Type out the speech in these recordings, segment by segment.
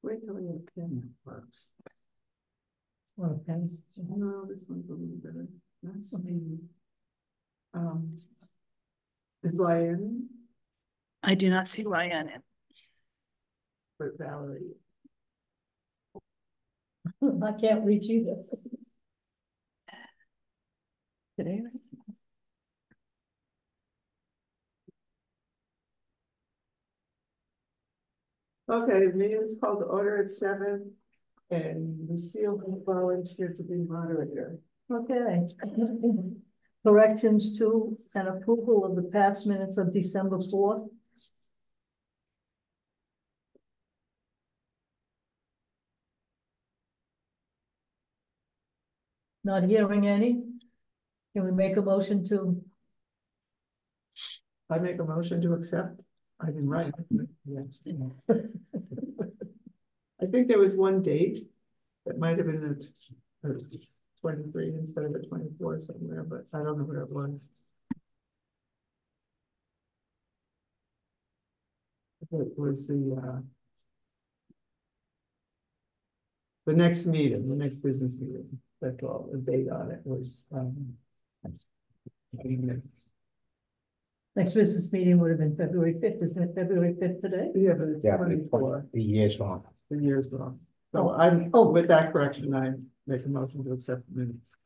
Wait till your pen works. Okay. No, this one's a little better. That's me. Is Lion I do not see Ryan in. for Valerie? I can't reach either. Today. Okay, the meeting is called to order at 7, and Lucille will volunteer to be moderator. Okay. Corrections to and approval of the past minutes of December 4th. Not hearing any. Can we make a motion to? I make a motion to accept. I didn't write it. Yes. I think there was one date that might have been a 23 instead of a 24 somewhere, but I don't know where it was. It was the next meeting, the next business meeting. That's all. The date on it was 80 minutes. Next business meeting would have been February 5th, isn't it February 5th today? Yeah, but it's 24. The year's wrong. The year's wrong. So Oh. with that correction, I make a motion to accept the minutes.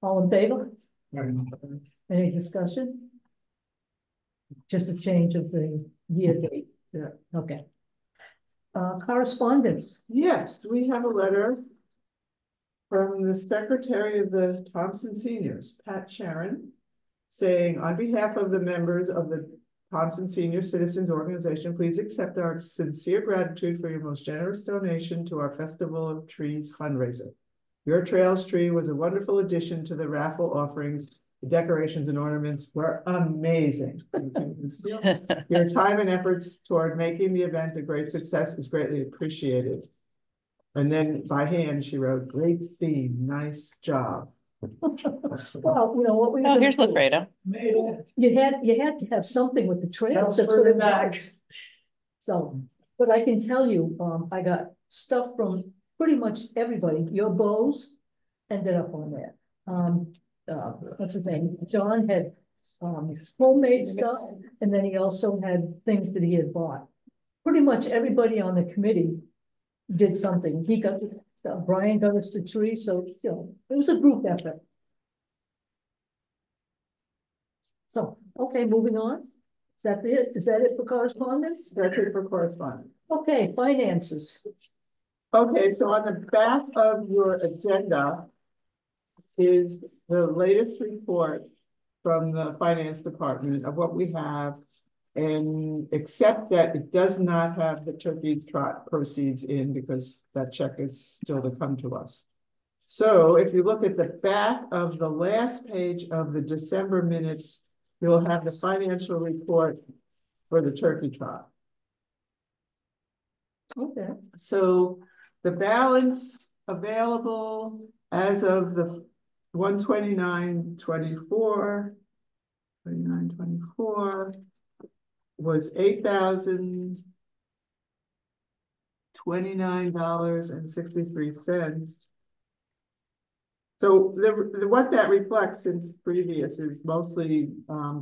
All in favor? Any discussion? Just a change of the year date. Yeah. Okay. Correspondence. Yes, we have a letter from the secretary of the Thompson Seniors, Pat Sharon, saying, on behalf of the members of the Thompson Senior Citizens Organization, please accept our sincere gratitude for your most generous donation to our Festival of Trees fundraiser. Your trails tree was a wonderful addition to the raffle offerings. The decorations and ornaments were amazing. Your time and efforts toward making the event a great success is greatly appreciated. And then by hand, she wrote, great theme, nice job. Well, you know what we. Oh, here's Lafredo. You had to have something with the trails. That's for what the it back. was. So, but I can tell you, I got stuff from pretty much everybody. Your bows ended up on there. What's his name? John had homemade stuff, and then he also had things that he had bought. Pretty much everybody on the committee did something. He got Brian got us the tree, so you know it was a group effort. So, okay, moving on. Is that it? Is that it for correspondence? That's it for correspondence. Okay, finances. Okay, so on the back of your agenda is the latest report from the finance department of what we have, and except that it does not have the turkey trot proceeds in because that check is still to come to us. So if you look at the back of the last page of the December minutes, you'll have the financial report for the turkey trot. Okay. So the balance available as of the 129.24, 29.24 was $8,029.63. So what that reflects since previous is mostly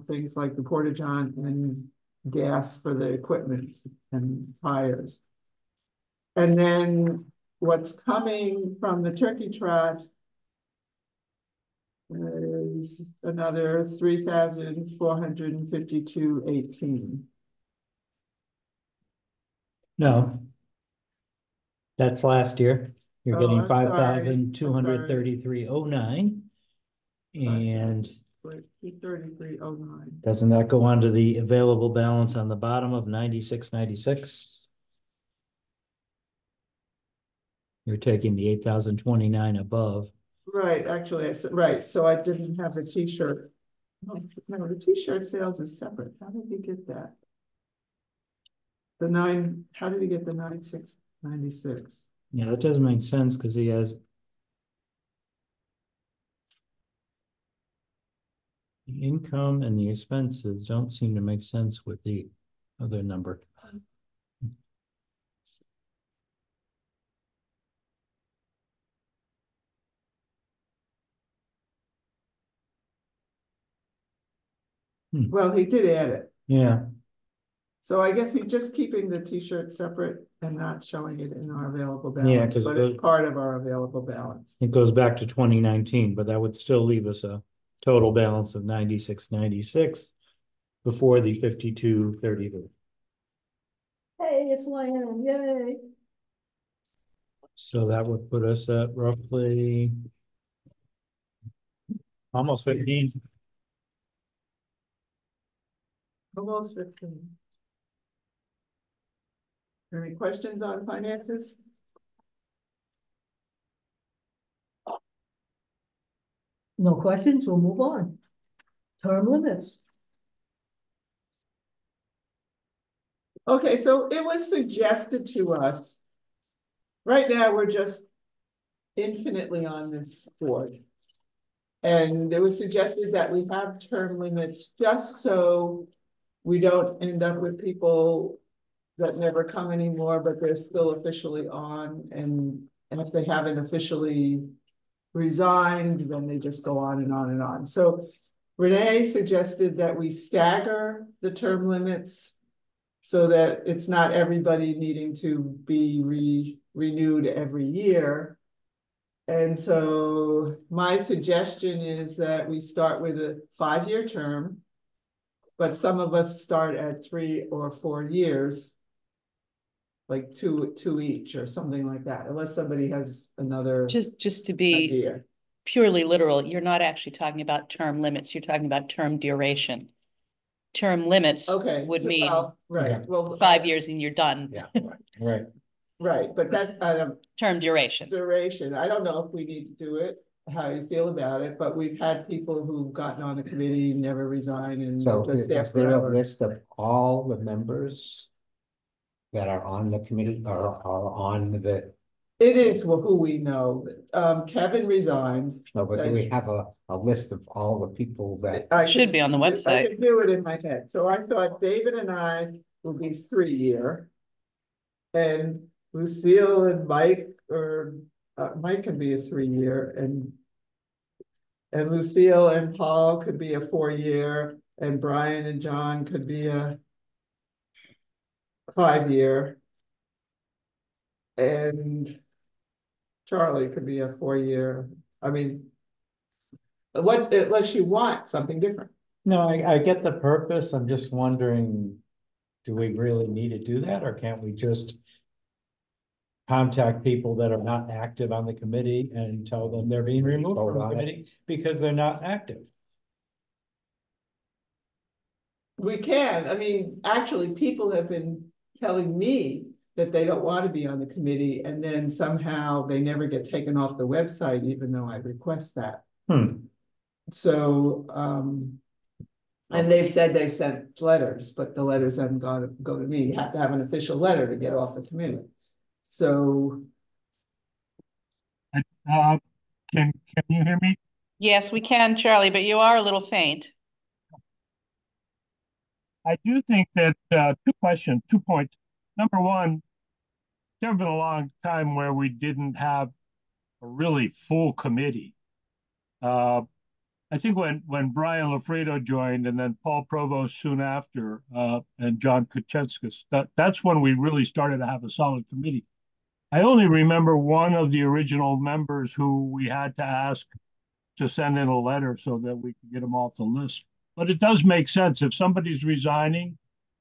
things like the porta-john and gas for the equipment and tires. And then what's coming from the turkey trot is another $3,452.18. No. That's last year. You're getting I'm sorry. $5,233.09. And 233.09. doesn't that go on to the available balance on the bottom of 96.96? You're taking the 8,029 above. Right, actually, right. So I didn't have the t-shirt. No, the t-shirt sales is separate. How did you get that? How did he get the 96.96? Yeah, that doesn't make sense because he has the income and the expenses don't seem to make sense with the other number. Well, he did add it. Yeah, So I guess he's just keeping the t-shirt separate and not showing it in our available Yeah, balance, 'cause but it's those- part of our available balance. it goes back to 2019, but that would still leave us a total balance of 96.96 before the 52.32. Hey, it's Luann, yay. So that would put us at roughly almost 15. Almost 15. Any questions on finances? No questions, we'll move on. Term limits. Okay, so it was suggested to us. Right now, we're just infinitely on this board. And it was suggested that we have term limits just so we don't end up with people that never come anymore, but they're still officially on. And if they haven't officially resigned, then they just go on and on and on. So Renee suggested that we stagger the term limits so that it's not everybody needing to be renewed every year. And so my suggestion is that we start with a 5-year term, but some of us start at 3 or 4 years, like two each or something like that, unless somebody has another Just to be idea. purely literal, you're not actually talking about term limits, you're talking about term duration. Term limits Okay. would mean well, right, Yeah. well. 5 years and you're done. Yeah, right. Right, but that's Term duration. duration. I don't know if we need to do it, how you feel about it, but we've had people who've gotten on the committee, never resign and So just is stay there a forever. list of all the members that are on the committee or are on the, It is who we know. Kevin resigned. no, but do we have a list of all the people that, I Should could be on the I website. could do it in my head. So I thought David and I will be 3-year. And Lucille and Mike, or Mike can be a 3-year, and Lucille and Paul could be a 4-year, and Brian and John could be a 5-year. And Charlie could be a 4-year. I mean, unless you want something different. No, I get the purpose. I'm just wondering, do we really need to do that, or can't we just contact people that are not active on the committee and tell them they're being removed from the committee because they're not active? We can, I mean, actually, people have been telling me that they don't want to be on the committee, and then somehow they never get taken off the website, even though I request that. So, and they've said they've sent letters, but the letters haven't go to me. You have to have an official letter to get off the committee. So, Can you hear me? Yes, we can, Charlie, but you are a little faint. I do think that 2 points. Number one, there's been a long time where we didn't have a really full committee. I think when Brian Lafredo joined and then Paul Provost soon after, and John Kuchenskis, that's when we really started to have a solid committee. I only remember one of the original members who we had to ask to send in a letter so that we could get them off the list. But it does make sense. If somebody's resigning,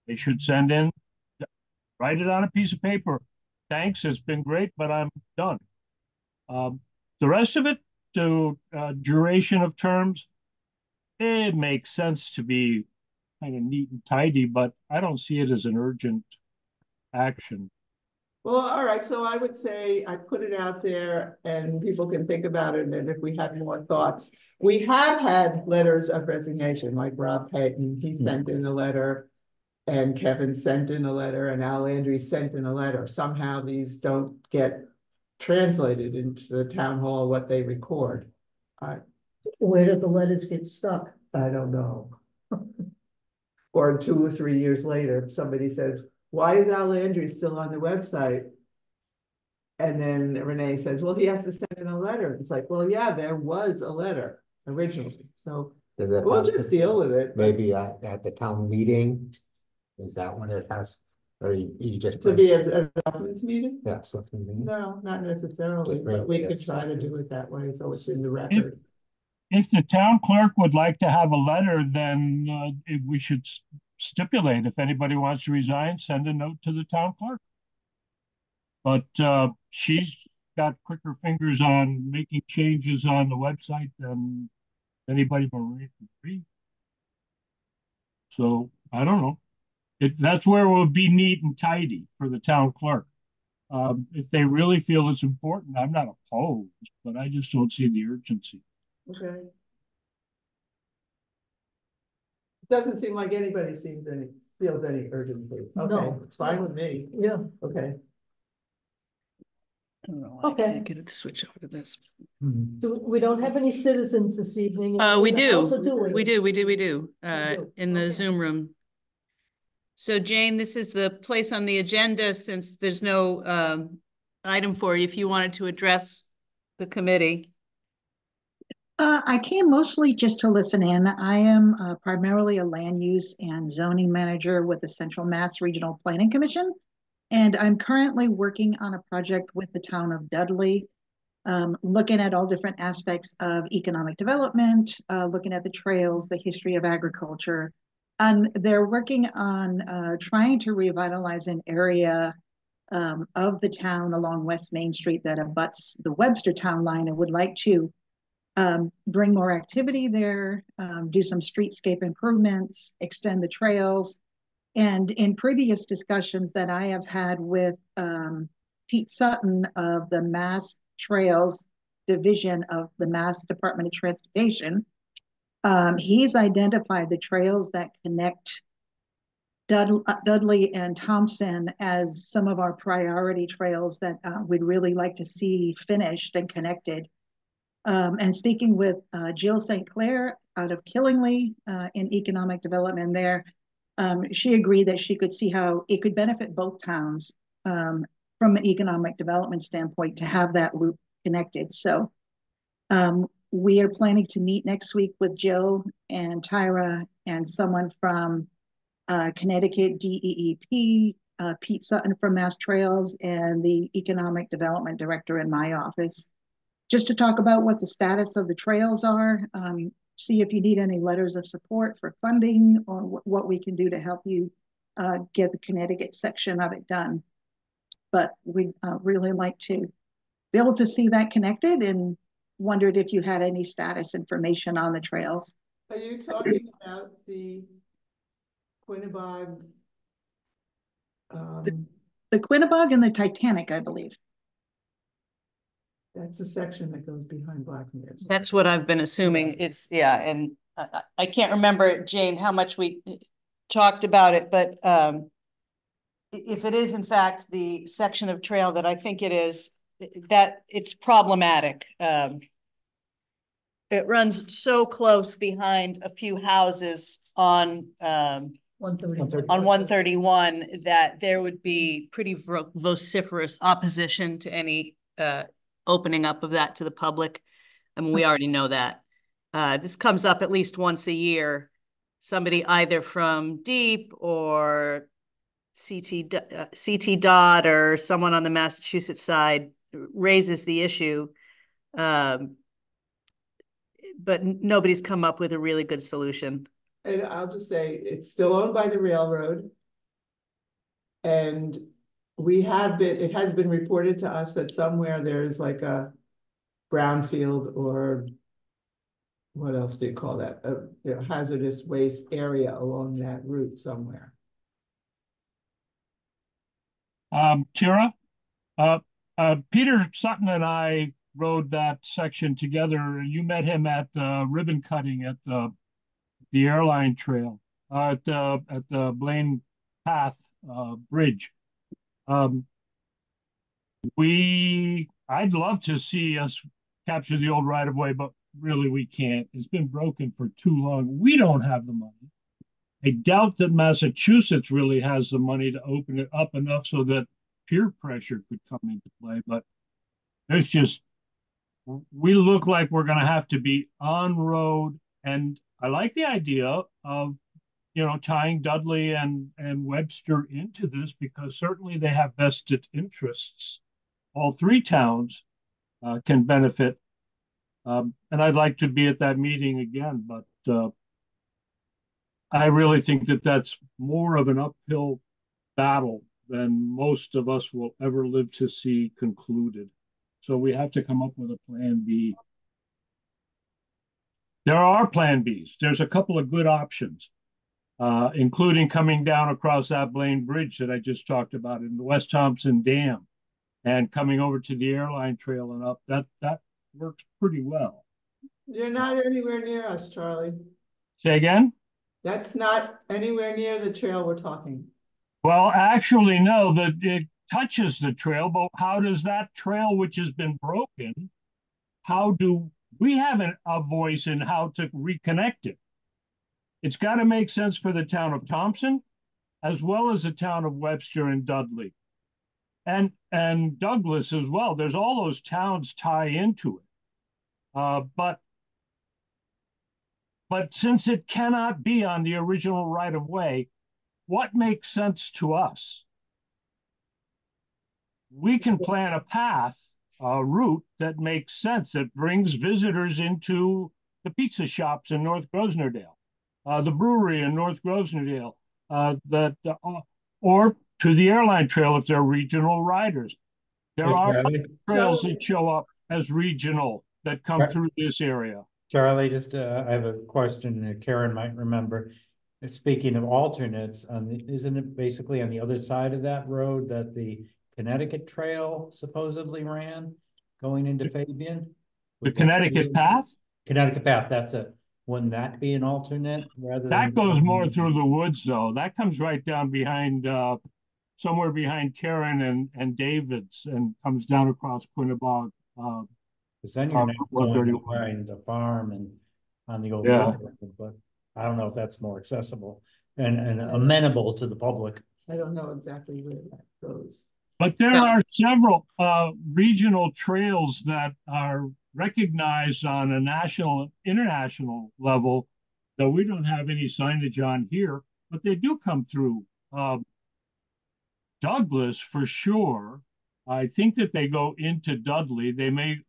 they should send in, write it on a piece of paper. Thanks, it's been great, but I'm done. The rest of it, to duration of terms, it makes sense to be kind of neat and tidy, but I don't see it as an urgent action. well, all right, so I would say I put it out there and people can think about it, and if we have more thoughts. We have had letters of resignation, like Rob Payton, he sent in a letter, and Kevin sent in a letter, and Al Landry sent in a letter. Somehow these don't get translated into the town hall, what they record. Where do the letters get stuck? I don't know. Or 2 or 3 years later, somebody says, why is Al Landry still on the website? And then Renee says, well, he has to send in a letter. It's like, well, yeah, there was a letter originally. So Does it We'll have just to- deal with it. Maybe at the town meeting? Is that when it has, or you just? To be a governance meeting? Yeah, something. No, not necessarily, Just bring but we it could up. try to do it that way, so it's in the record. If the town clerk would like to have a letter, then we should stipulate if anybody wants to resign, send a note to the town clerk. But she's got quicker fingers on making changes on the website than anybody but Marie. So I don't know. That's where it would be neat and tidy for the town clerk. If they really feel it's important, I'm not opposed, but I just don't see the urgency. Okay. Doesn't seem like anybody feels any urgency. Okay, No. it's fine with me. Yeah, Okay. I don't know why I Okay. can't get it to switch over to this. we don't have any citizens this evening. We in the do. house, or do we? We do. We do. In the Okay. Zoom room. So Jane, this is the place on the agenda, since there's no item for you, if you wanted to address the committee. I came mostly just to listen in. I am primarily a land use and zoning manager with the Central Mass Regional Planning Commission. And I'm currently working on a project with the town of Dudley, looking at all different aspects of economic development, looking at the trails, the history of agriculture. And they're working on trying to revitalize an area of the town along West Main Street that abuts the Webster town line, and would like to bring more activity there, do some streetscape improvements, extend the trails. And in previous discussions that I have had with Pete Sutton of the Mass Trails Division of the Mass Department of Transportation, he's identified the trails that connect Dudley and Thompson as some of our priority trails that we'd really like to see finished and connected. And speaking with Jill St. Clair out of Killingly in economic development there, she agreed that she could see how it could benefit both towns from an economic development standpoint to have that loop connected. So we are planning to meet next week with Jill and Tyra and someone from Connecticut DEEP, Pete Sutton from Mass Trails, and the economic development director in my office, just to talk about what the status of the trails are, see if you need any letters of support for funding, or what we can do to help you get the Connecticut section of it done. But we'd really like to be able to see that connected, and wondered if you had any status information on the trails. Are you talking about the Quinnebog? The Quinnebog and the Titanic, I believe. That's the section that goes behind Blackmere's. That's what I've been assuming. It's, yeah, and I can't remember, Jane, how much we talked about it, but if it is in fact the section of trail that I think it is, that it's problematic. It runs so close behind a few houses on 131 that there would be pretty vociferous opposition to any opening up of that to the public. I mean, we already know that. This comes up at least once a year. Somebody either from DEEP or CT Dot or someone on the Massachusetts side raises the issue. But nobody's come up with a really good solution. And I'll just say, it's still owned by the railroad. And it has been reported to us that somewhere there's like a brownfield, or what else do you call that? A hazardous waste area along that route somewhere. Tira, Peter Sutton and I rode that section together. You met him at ribbon cutting at the airline trail, at the Blaine Path bridge. I'd love to see us capture the old right of way, but really we can't. It's been broken for too long. We don't have the money. I doubt that Massachusetts really has the money to open it up enough so that peer pressure could come into play. But we look like we're going to have to be on road and I like the idea of, tying Dudley and Webster into this, because certainly they have vested interests. All three towns can benefit. And I'd like to be at that meeting again, but I really think that that's more of an uphill battle than most of us will ever live to see concluded. So we have to come up with a plan B. There are plan Bs. There's a couple of good options, including coming down across that Blaine Bridge that I just talked about in the West Thompson Dam and coming over to the airline trail and up. That works pretty well. You're not anywhere near us, Charlie. Say again? That's not anywhere near the trail we're talking. Well, actually, no, it touches the trail, but how does that trail, which has been broken, how do we have a voice in how to reconnect it? It's got to make sense for the town of Thompson, as well as the town of Webster and Dudley, and Douglas as well. There's all those towns tie into it, but since it cannot be on the original right of way, what makes sense to us? We can plan a path, a route that makes sense, that brings visitors into the pizza shops in North Grosvenordale, the brewery in North Grosvenordale, or to the airline trail if they're regional riders. There are trails that show up as regional that come through this area. Charlie, just I have a question that Karen might remember. Speaking of alternates, isn't it basically on the other side of that road that the Connecticut Trail supposedly ran going into Fabian? The Connecticut Path? Connecticut Path, that's it. Wouldn't that be an alternate rather that goes more through the woods, though? That comes right down behind, somewhere behind Karen and David's, and comes down across Quinnebog. Because then you're not going behind the farm and on the old road, but I don't know if that's more accessible and amenable to the public. I don't know exactly where that goes. But there are several regional trails that are recognized on a national and international level, though we don't have any signage on here, but they do come through. Douglas, for sure. I think that they go into Dudley. They may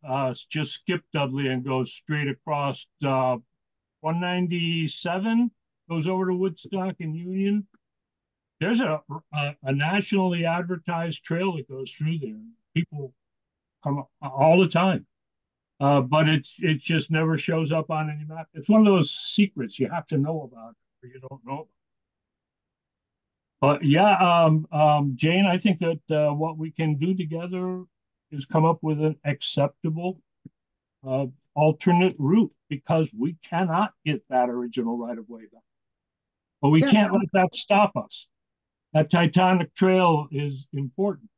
just skip Dudley and go straight across 197, goes over to Woodstock and Union. There's a nationally advertised trail that goes through there. People come all the time, but it just never shows up on any map. It's one of those secrets you have to know about or you don't know. But yeah, Jane, I think that what we can do together is come up with an acceptable alternate route, because we cannot get that original right of way back. But we can't let that stop us. That Titanic Trail is important.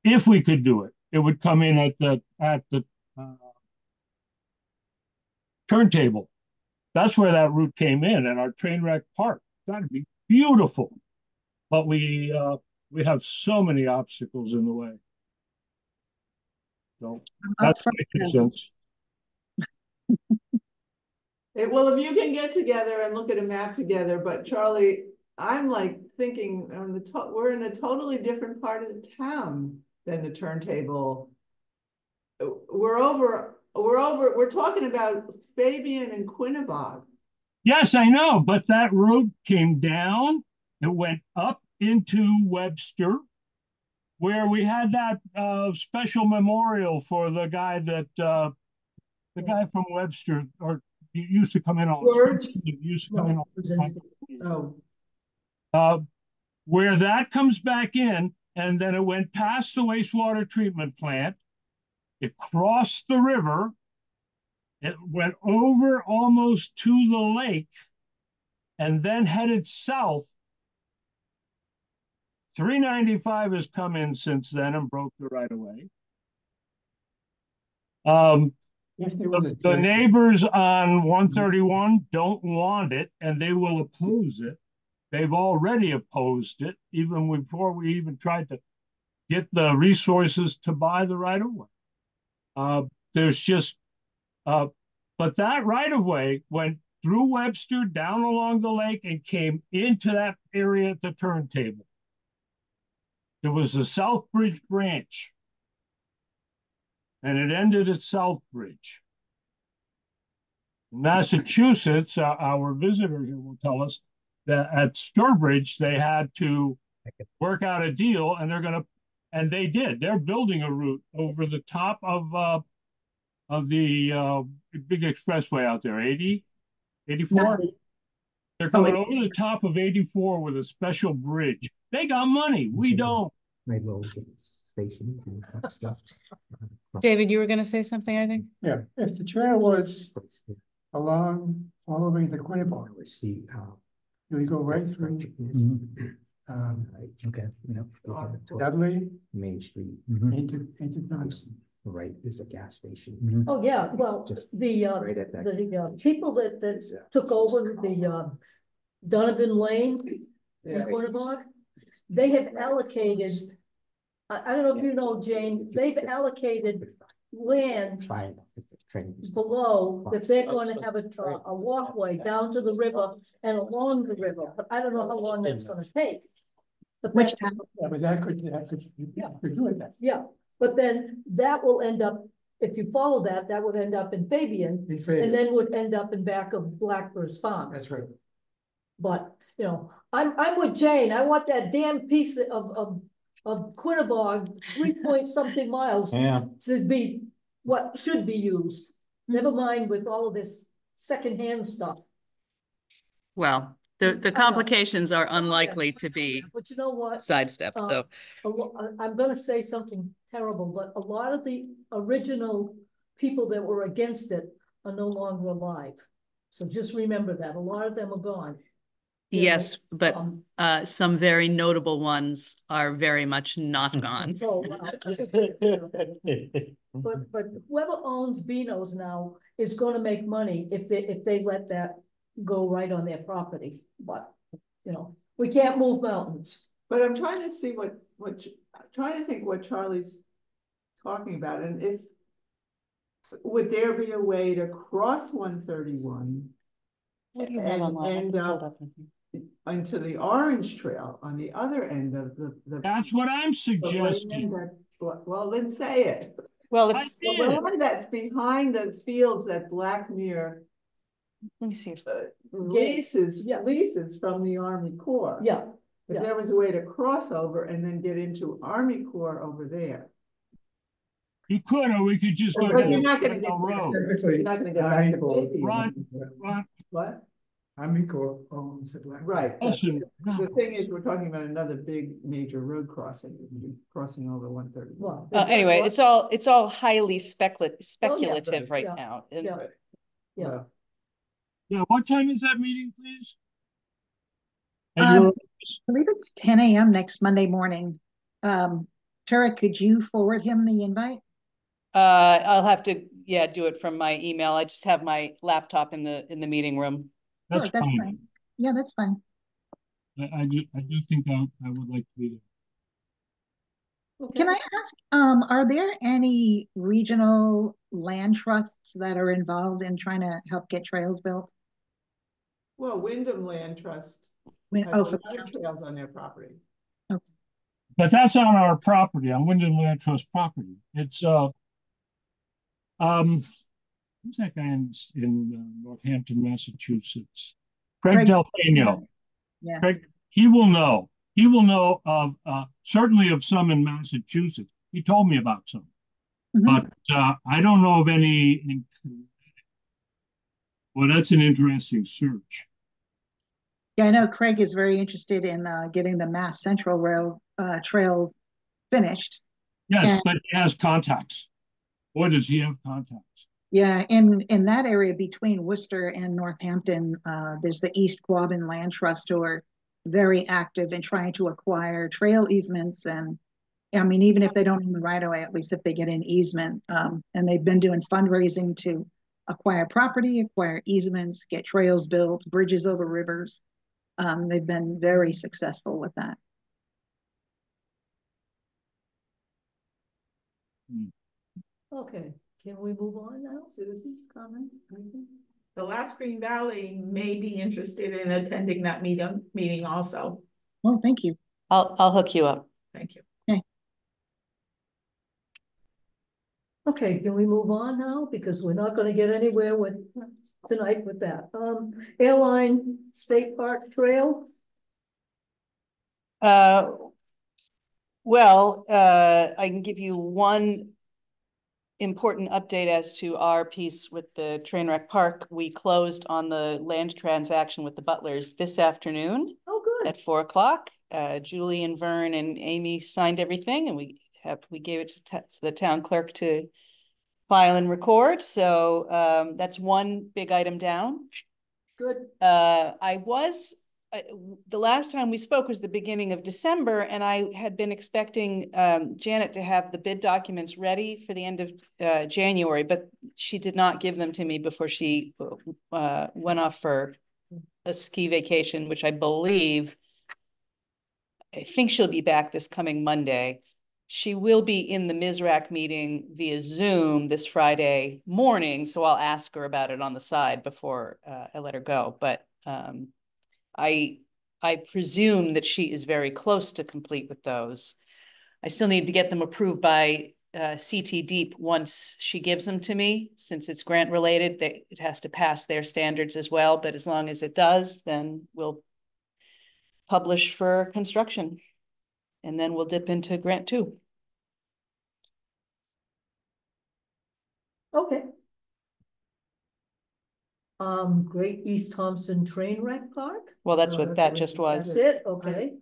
If we could do it, it would come in at the turntable. That's where that route came in, at our train wreck park. That'd be beautiful. But we have so many obstacles in the way. So that's my 2 cents. Well, if you can get together and look at a map together, but Charlie, I'm like thinking we're in a totally different part of the town than the turntable. We're talking about Fabian and Quinnebog. Yes, I know, but that road came down. It went up into Webster, where we had that special memorial for the guy from Webster, or he used to come in on. Where that comes back in, and then it went past the wastewater treatment plant. It crossed the river. It went over almost to the lake, and then headed south. 395 has come in since then and broke the right of way. The neighbors on 131 don't want it, and they will oppose it. They've already opposed it, even before we even tried to get the resources to buy the right of way. There's just, but that right of way went through Webster, down along the lake, and came into that area at the turntable. There was the Southbridge branch, and it ended at Southbridge. In Massachusetts, our visitor here will tell us that at Sturbridge, they had to work out a deal, and and they did. They're building a route over the top of the big expressway out there, 80, 84. They're coming over the top of 84 with a special bridge. They got money. We don't. My little station and stuff. David, you were gonna say something, I think? Yeah, if the trail was along all the way to Quinnebog, See, you would go right through, okay, Dudley Main Street, into Thompson. right, there's a gas station. Oh, yeah, well, Just the, right at that. people that took over the, Donovan Lane in Quinnipiac, they have allocated, I don't know if you know, Jane, they've allocated land Triangle, it's the train. below that they're going to have a walkway down to the river and along the river, but I don't know how long that's gonna take. But Which that's, town? Yeah, but that could, Yeah. could do it that. yeah, but then that will end up, if you follow that, that would end up in Fabian, and then would end up in back of Blackbird's Farm. That's right. But, you know, I'm with Jane. I want that damn piece of Quinnebog, 3 point something miles Yeah. to be what should be used. Never mind with all of this secondhand stuff. Well, the complications are unlikely to be But you know what? sidestepped, so. I'm gonna say something terrible, but a lot of the original people that were against it are no longer alive. So just remember that. A lot of them are gone. You know, Yes, but some very notable ones are very much not gone. so, but whoever owns Beano's now is gonna make money if they let that go right on their property. But, you know, we can't move mountains. But I'm trying to see trying to think what Charlie's talking about, and if, would there be a way to cross 131 and end up into the Orange Trail on the other end of the That's what I'm the suggesting. land well, then say it. Well, I it's, The did. land that's behind the fields that Blackmere let me see. leases Yeah. from the Army Corps. Yeah, If yeah. there was a way to cross over and then get into Army Corps over there. You could, or we could just go But down you're not gonna the get road. You're not gonna get back to Baby. Ron, What? Army Corps owns the Black. Right. listen, The thing is, we're talking about another big major road crossing, crossing over 131. Well, Anyway, it's all highly speculative right yeah, now. And yeah. Yeah. yeah, what time is that meeting, please? I believe it's 10 a.m. next Monday morning. Tara, could you forward him the invite? I'll have to, do it from my email. I just have my laptop in the meeting room. That's Sure, that's fine. fine. Yeah, that's fine. I do think I would like to be there. Okay. Can I ask, are there any regional land trusts that are involved in trying to help get trails built? Well, Wyndham Land Trust has a Oh, lot for of trails on their property. But that's on our property, on Wyndham Land Trust property. It's who's that guy in Northampton, Massachusetts? Craig Delfino. Yeah. Craig, he will know. He will know of certainly of some in Massachusetts. He told me about some, Mhm. but I don't know of any in Connecticut. Well, that's an interesting search. Yeah, I know Craig is very interested in getting the Mass Central Rail trail finished. Yes, And- but he has contacts. Boy, does he have contacts. Yeah, in that area between Worcester and Northampton, there's the East Quabbin Land Trust who are very active in trying to acquire trail easements. And I mean, even if they don't own the right of way, at least if they get an easement, and they've been doing fundraising to acquire property, acquire easements, get trails built, bridges over rivers. They've been very successful with that. Okay, can we move on now? Citizens' comments, anything? the Last Green Valley may be interested in attending that meeting also. Well, thank you. I'll hook you up. Thank you. Okay, can we move on now? Because we're not gonna get anywhere with tonight with that. Airline State Park Trail. Well, I can give you one important update as to our piece with the Trainwreck Park. We closed on the land transaction with the Butlers this afternoon Oh, good. at 4 o'clock. Julie and Vern and Amy signed everything, and we gave it to the town clerk to file and record. So that's one big item down. Good. The last time we spoke was the beginning of December, and I had been expecting Janet to have the bid documents ready for the end of January, but she did not give them to me before she went off for a ski vacation, which I think she'll be back this coming Monday. She will be in the MISRAC meeting via Zoom this Friday morning, so I'll ask her about it on the side before I let her go. But I presume that she is very close to complete with those. I still need to get them approved by CT Deep once she gives them to me, since it's grant related. It has to pass their standards as well, but as long as it does, then we'll publish for construction. And then we'll dip into grant 2. Okay. Great East Thompson Trainwreck Park. Well, that's what that just was. That's it, okay.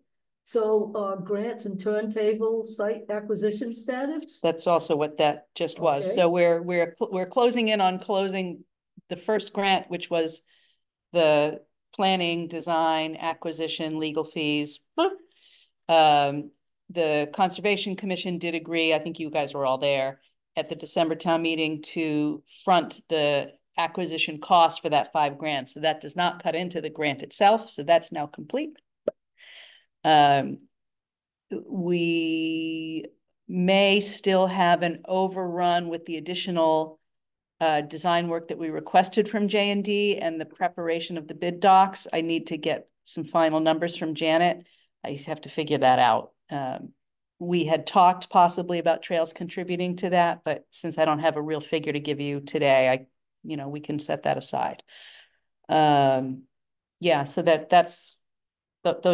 So, grants and turntable site acquisition status? That's also what that just was. Okay. So we're closing in on closing the first grant, which was the planning, design, acquisition, legal fees. The Conservation Commission did agree, I think you guys were all there at the December town meeting, to front the acquisition cost for that 5 grants. So that does not cut into the grant itself. So that's now complete. We may still have an overrun with the additional design work that we requested from J&D and the preparation of the bid docs. I need to get some final numbers from Janet. I just have to figure that out. We had talked possibly about trails contributing to that, but since I don't have a real figure to give you today, we can set that aside. Yeah, so those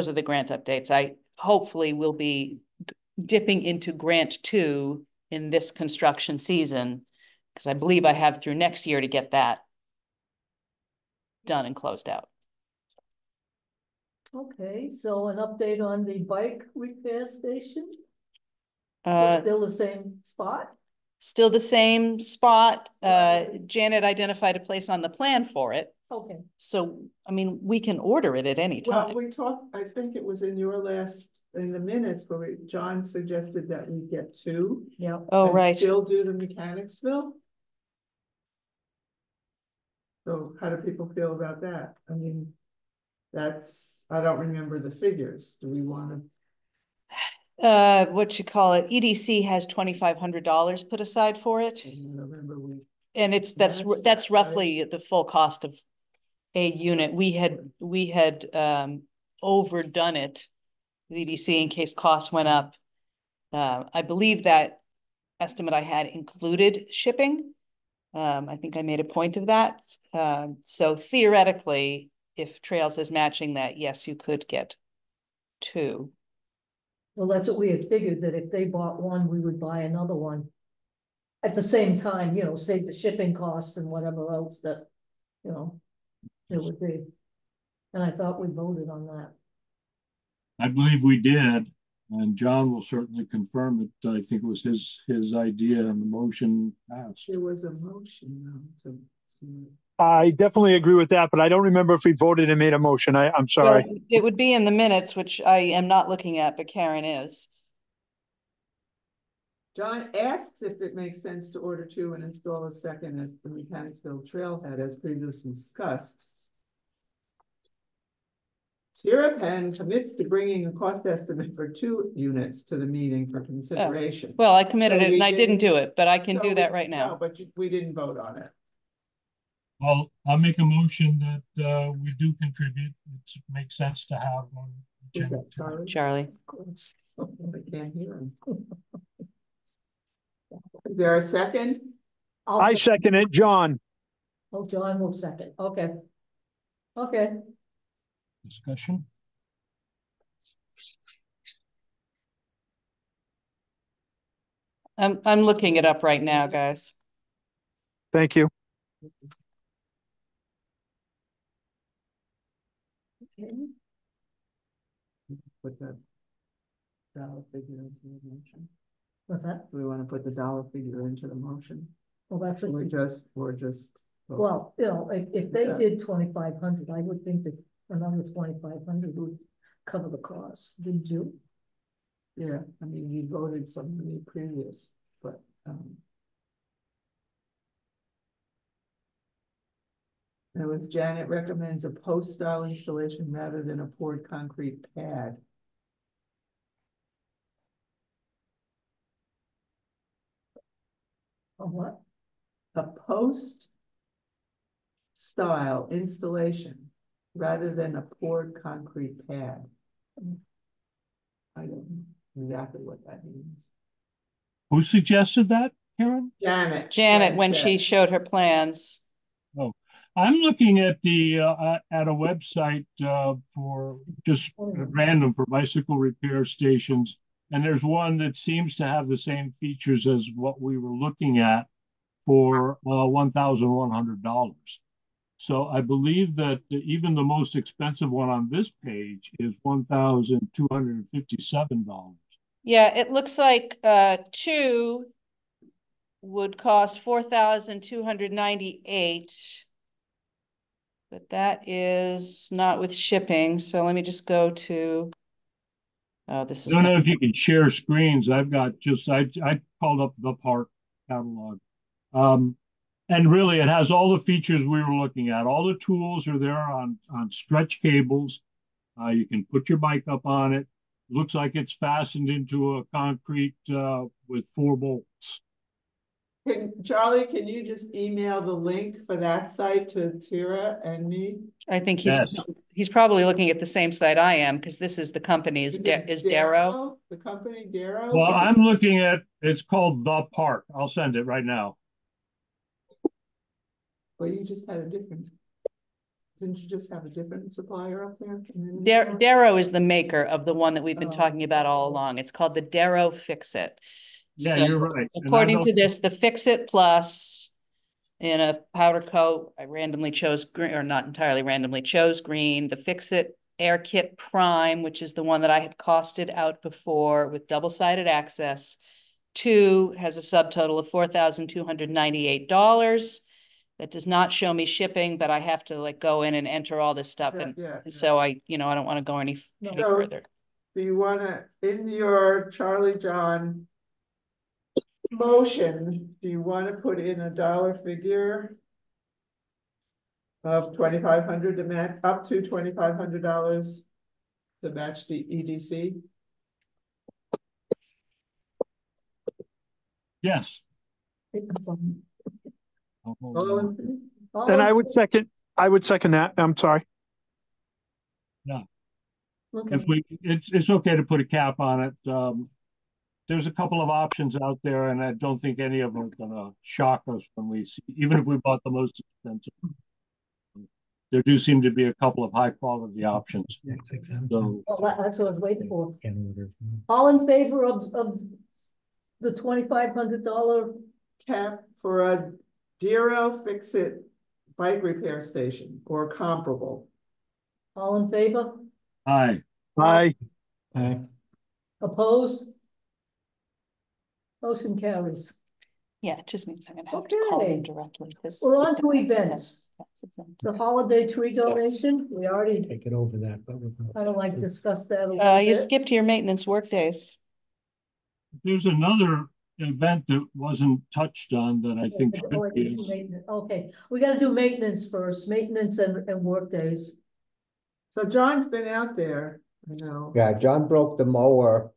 are the grant updates. I hopefully will be dipping into grant 2 in this construction season, because I believe I have through next year to get that done and closed out. Okay, so an update on the bike repair station? Uh, Still the same spot? Still the same spot. Janet identified a place on the plan for it. Okay. So, I mean, we can order it at any Well, time. we talked, I think it was in the minutes where John suggested that we get 2. Yeah. Oh, and right. still do the Mechanicsville. So how do people feel about that? I mean, I don't remember the figures. Do we want to? What you call it? EDC has $2,500 put aside for it. Remember And that's roughly the full cost of a unit. We had overdone it, the EDC, in case costs went up. I believe that estimate I had included shipping. I think I made a point of that. So theoretically, if Trails is matching that, yes, you could get 2. Well, that's what we had figured, that if they bought one, we would buy another one. At the same time, save the shipping costs and whatever else that, it would be. And I thought we voted on that. I believe we did, and John will certainly confirm it. I think it was his idea, and the motion passed. There was a motion to I definitely agree with that, but I don't remember if we voted and made a motion. I'm sorry. Well, it would be in the minutes, which I am not looking at, but Karen is. John asks if it makes sense to order 2 and install a second at the Mechanicsville Trailhead as previously discussed. Sierra Pen commits to bringing a cost estimate for 2 units to the meeting for consideration. Well, I committed So it we and I didn't didn't- do it, but I can So do that we- right now. No, but we didn't vote on it. Well, I'll make a motion that we do contribute. It makes sense to have one. Who's that, Charlie? Charlie. Of course. I can't hear him. Is there a second? I second it, John. Oh, John will second. Okay. Okay. Discussion. I'm looking it up right now, guys. Thank you. Put the dollar figure into the motion. What's that? Do we want to put the dollar figure into the motion? Well, that's what. We're just. Well, you know, if they Yeah. did 2,500, I would think that another 2,500 would cover the cost, didn't you? Yeah, I mean, you voted some money previous, but, it was Janet recommends a post style installation rather than a poured concrete pad. Or what? A post style installation rather than a poured concrete pad. I don't know exactly what that means. Who suggested that, Karen? Janet, when she showed her plans. Oh, I'm looking at the at a website for just random for bicycle repair stations, and there's one that seems to have the same features as what we were looking at for $1,100. So I believe that even the most expensive one on this page is $1,257. Yeah, it looks like two would cost 4,298. But that is not with shipping. So let me just go to. Oh, this is. I don't know if you can share screens. I've got just I called up the part catalog. And really, it has all the features we were looking at. All the tools are there on stretch cables. You can put your bike up on it. Looks like it's fastened into a concrete with 4 bolts. Charlie, can you just email the link for that site to Tira and me? I think he's probably looking at the same site I am, because this is the company is Darrow. The company Darrow? Well, I'm looking at, it's called The Park. I'll send it right now. Well, you just had a different, didn't you just have a different supplier up there? Darrow is the maker of the one that we've been talking about all along. It's called the Darrow Fix-It. Yeah, So, you're right. according to this, the Fix-It Plus in a powder coat, I randomly chose green, or not entirely randomly, chose green. The Fix-It Air Kit Prime, which is the one that I had costed out before with double-sided access. 2 has a subtotal of $4,298. That does not show me shipping, but I have to like go in and enter all this stuff. So I don't want to go any further. Do you want to, in your Charlie John motion, do you want to put in a dollar figure of $2,500 to match, up to $2,500 to match the EDC? Yes. And I would second that. I'm sorry. Yeah. Okay. If it's okay to put a cap on it. There's a couple of options out there, and I don't think any of them are gonna shock us when we see, even if we bought the most expensive. There do seem to be a couple of high quality options. So Well, that's what I was waiting for. All in favor of the $2,500 cap for a Darrow Fix-It bike repair station or comparable? All in favor? Aye. Aye. Opposed? Motion carries. Yeah, it just means I'm gonna have to call them directly. We're on to events. The holiday tree donation, we already Take it over that, but kind of like discussed that a little You bit. skipped your maintenance work days. There's another event that wasn't touched on that I think should be. Okay, we gotta do maintenance first, maintenance and work days. So John's been out there, I know. yeah, John broke the mower.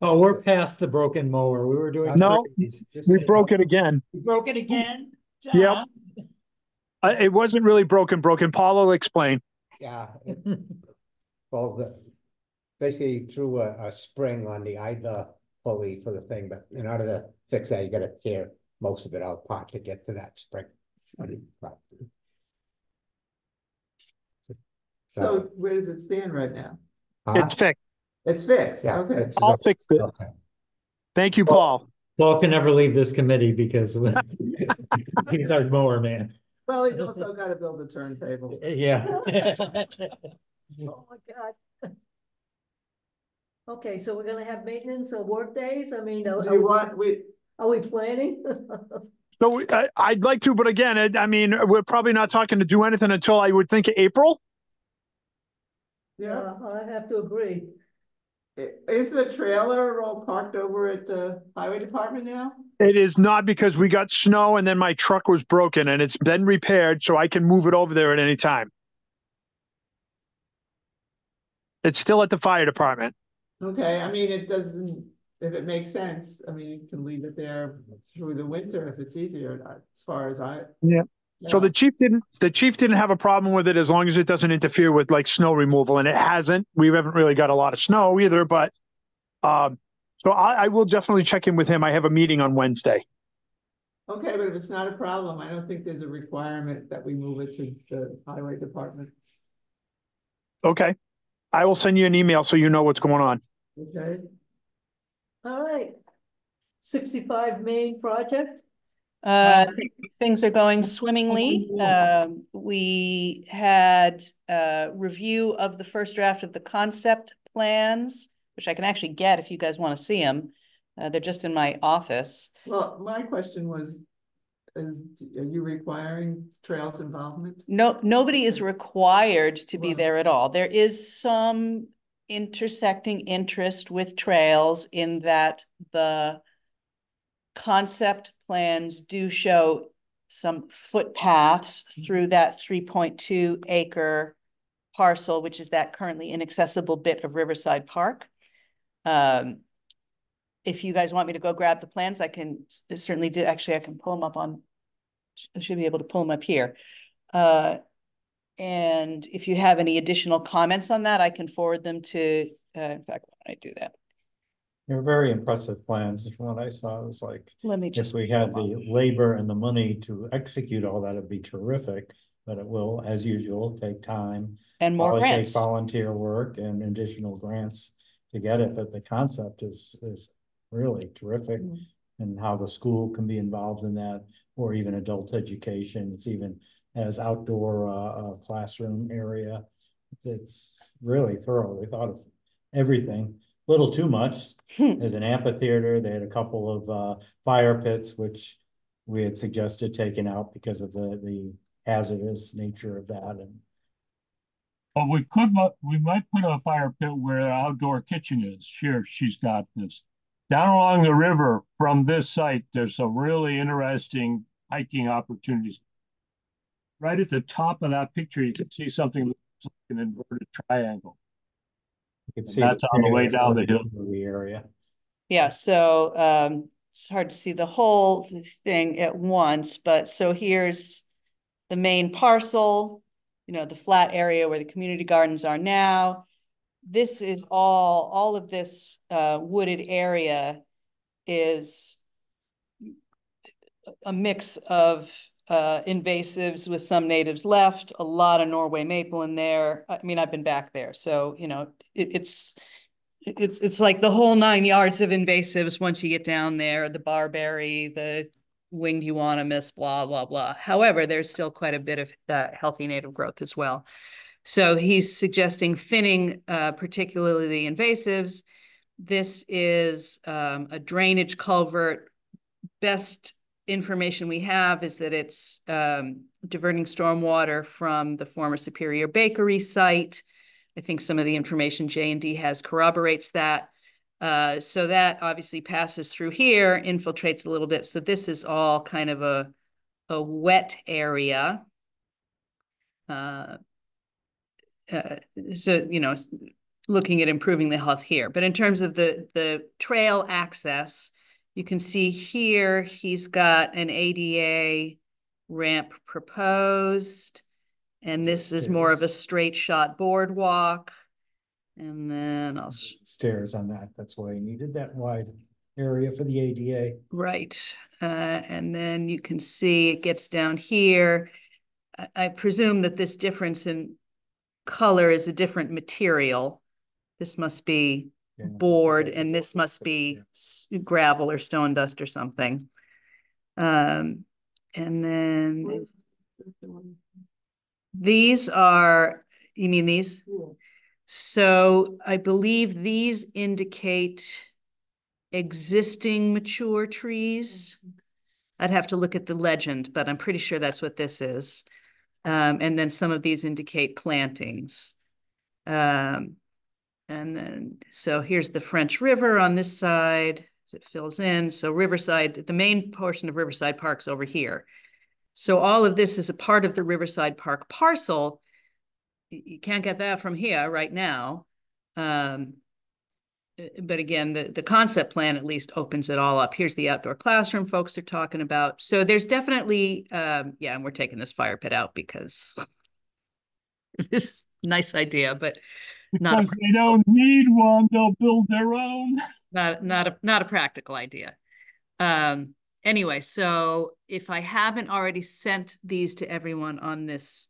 Oh, we're past the broken mower. We were doing. No, trees. we broke it again. We broke it again? Yep. It wasn't really broken. Paul will explain. Yeah. Well, basically threw a spring on the pulley for the thing, but in order to fix that, you gotta tear most of it out apart to get to that spring. So where does it stand right now? It's fixed. It's fixed, Yeah, okay. it's- Paul fixed it. Okay. Thank you, Paul. Paul can never leave this committee because he's our mower man. Well, he's also gotta build a turntable. Yeah. Oh, my God. Okay, so we're gonna have maintenance or work days? I mean, Do you want, are we planning? So I'd like to, but again, I mean, we're probably not talking to do anything until I would think April. yeah, I have to agree. is the trailer all parked over at the highway department now? It is not, because we got snow and then my truck was broken and it's been repaired, so I can move it over there at any time. It's still at the fire department. Okay, I mean, it doesn't, if it makes sense, I mean, you can leave it there through the winter if it's easier, as far as I. Yeah. So Yeah. the chief didn't have a problem with it as long as it doesn't interfere with like snow removal, and it hasn't. We haven't really got a lot of snow either, but so I will definitely check in with him. I have a meeting on Wednesday. Okay, but if it's not a problem, I don't think there's a requirement that we move it to the highway department. Okay. I will send you an email so you know what's going on. Okay, All right. 65 Main project? Things are going swimmingly. We had a review of the first draft of the concept plans, which I can actually get if you guys want to see them. They're just in my office. well, my question was, are you requiring trails involvement? No, nobody is required to be Right. there at all. There is some intersecting interest with trails in that the concept plans do show some footpaths through that 3.2 acre parcel, which is that currently inaccessible bit of Riverside Park. If you guys want me to go grab the plans, I can certainly do. Actually, I can pull them up on, I should be able to pull them up here. And if you have any additional comments on that, I can forward them to, in fact, why don't I do that? They're very impressive plans. From what I saw, it was like, Let me if just. we had the labor and the money to execute all that, it'd be terrific. But it will, as usual, take time. And more Probably take grants. volunteer work and additional grants to get it, but the concept is really terrific. Mm. And how the school can be involved in that, or even adult education. It's even as outdoor classroom area. It's really thorough. They thought of everything. Little too much. There's an amphitheater. They had a couple of fire pits, which we had suggested taking out because of the hazardous nature of that. And But we might put a fire pit where the outdoor kitchen is. Here, she's got this. Down along the river from this site, there's some really interesting hiking opportunities. Right at the top of that picture, you can see something that looks like an inverted triangle. you can And see that's on the way down the hill. the area. Yeah, so it's hard to see the whole thing at once, but so here's the main parcel, you know, the flat area where the community gardens are now. This is all of this wooded area is a mix of invasives with some natives left, a lot of Norway maple in there. I mean, I've been back there, so you know, it's like the whole 9 yards of invasives once you get down there, the barberry, the winged euonymus, blah, blah, blah. However, there's still quite a bit of healthy native growth as well. So he's suggesting thinning, particularly the invasives. This is a drainage culvert. Best information we have is that it's diverting stormwater from the former Superior Bakery site. I think some of the information J&D has corroborates that. So that obviously passes through here, infiltrates a little bit. So this is all kind of a wet area. So, you know, looking at improving the health here. But in terms of the trail access, you can see here, he's got an ADA ramp proposed. And this is more of a straight shot boardwalk. And then Stairs on that, that's why you needed that wide area for the ADA. right. And then you can see it gets down here. I presume that this difference in color is a different material. This must be board and this must be gravel or stone dust or something. And then these are, you mean these? Yeah. So I believe these indicate existing mature trees. I'd have to look at the legend, but I'm pretty sure that's what this is. And then some of these indicate plantings. And then, so here's the French River on this side as it fills in. So Riverside, the main portion of Riverside Park's over here. So all of this is a part of the Riverside Park parcel. You can't get that from here right now. But again, the concept plan at least opens it all up. Here's the outdoor classroom folks are talking about. So there's definitely, yeah, and we're taking this fire pit out because it's a nice idea, but because they don't need one, they'll build their own. Not a practical idea. Anyway, so if I haven't already sent these to everyone on this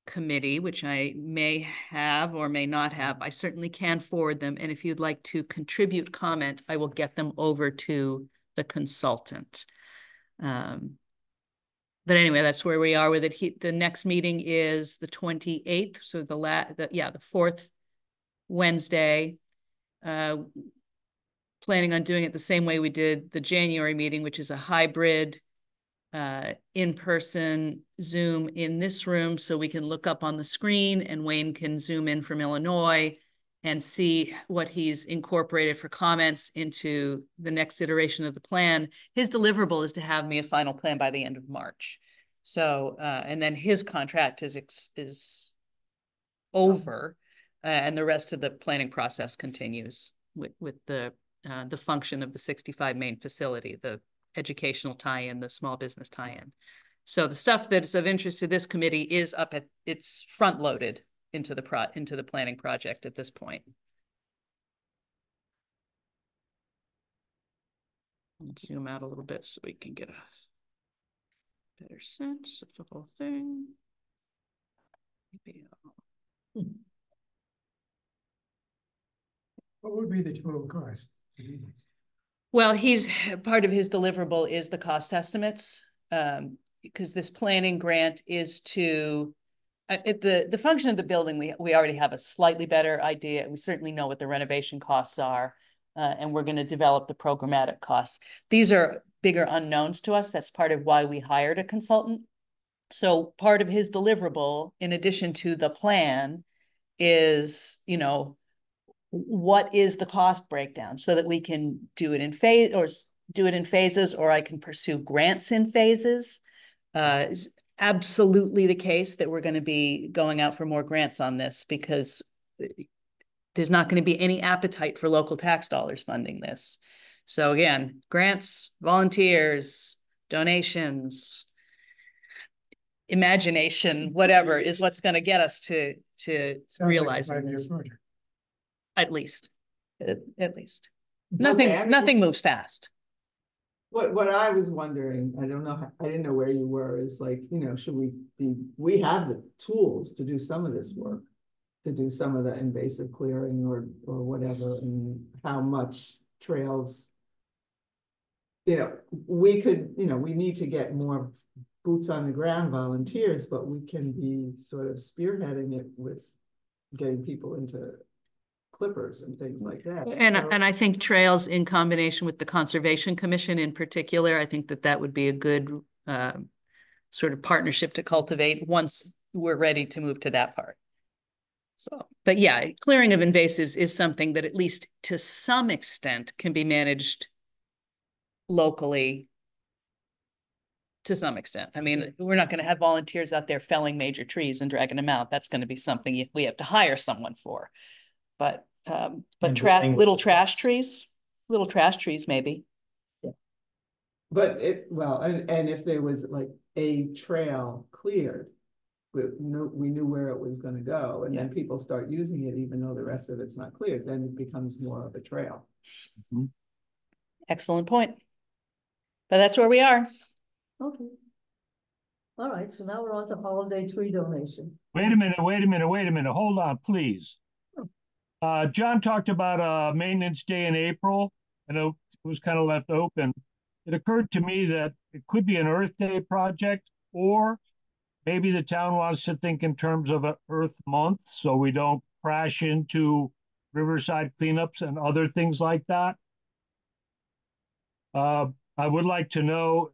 committee, which I may have or may not have, I certainly can forward them. And if you'd like to contribute comment, I will get them over to the consultant. But anyway, that's where we are with it. The next meeting is the 28th. So the fourth Wednesday. Planning on doing it the same way we did the January meeting, which is a hybrid in-person Zoom in this room, so we can look up on the screen and Wayne can zoom in from Illinois and see what he's incorporated for comments into the next iteration of the plan. His deliverable is to have me a final plan by the end of March. So, and then his contract is over, and the rest of the planning process continues with the function of the 65 main facility, the educational tie-in, the small business tie-in. So the stuff that is of interest to this committee is up at, it's front-loaded into the planning project at this point. Let's zoom out a little bit so we can get a better sense of the whole thing. Maybe What would be the total cost to do this? well, part of his deliverable is the cost estimates, because this planning grant is to, the function of the building, we already have a slightly better idea. We certainly know what the renovation costs are, and we're going to develop the programmatic costs. These are bigger unknowns to us. That's part of why we hired a consultant. So part of his deliverable, in addition to the plan, is, you know, what is the cost breakdown so that we can do it in phases, or I can pursue grants in phases. It's absolutely the case that we're going to be going out for more grants on this because there's not going to be any appetite for local tax dollars funding this. So again, grants, volunteers, donations, imagination, whatever is what's going to get us to realize Like it. At least. Okay, Nothing moves fast. What I was wondering, I didn't know where you were, is like, you know, we have the tools to do some of this work, to do some of the invasive clearing or whatever, and how much trails, you know, we could, you know, we need to get more boots on the ground volunteers, but we can be sort of spearheading it with getting people into clippers and things like that. And I think trails in combination with the Conservation Commission in particular, I think that would be a good sort of partnership to cultivate once we're ready to move to that part. So, but yeah, clearing of invasives is something that at least to some extent can be managed locally to some extent. I mean, we're not going to have volunteers out there felling major trees and dragging them out. That's going to be something we have to hire someone for. But little trash trees maybe. Yeah. But well, and if there was like a trail cleared, we knew where it was gonna go, and then people start using it even though the rest of it's not cleared, then it becomes more of a trail. Excellent point. But that's where we are. Okay. All right, so now we're on to holiday tree donation. Wait a minute. Hold on, please. John talked about a maintenance day in April, and it was kind of left open. It occurred to me that it could be an Earth Day project, or maybe the town wants to think in terms of an Earth Month, so we don't crash into Riverside cleanups and other things like that. I would like to know,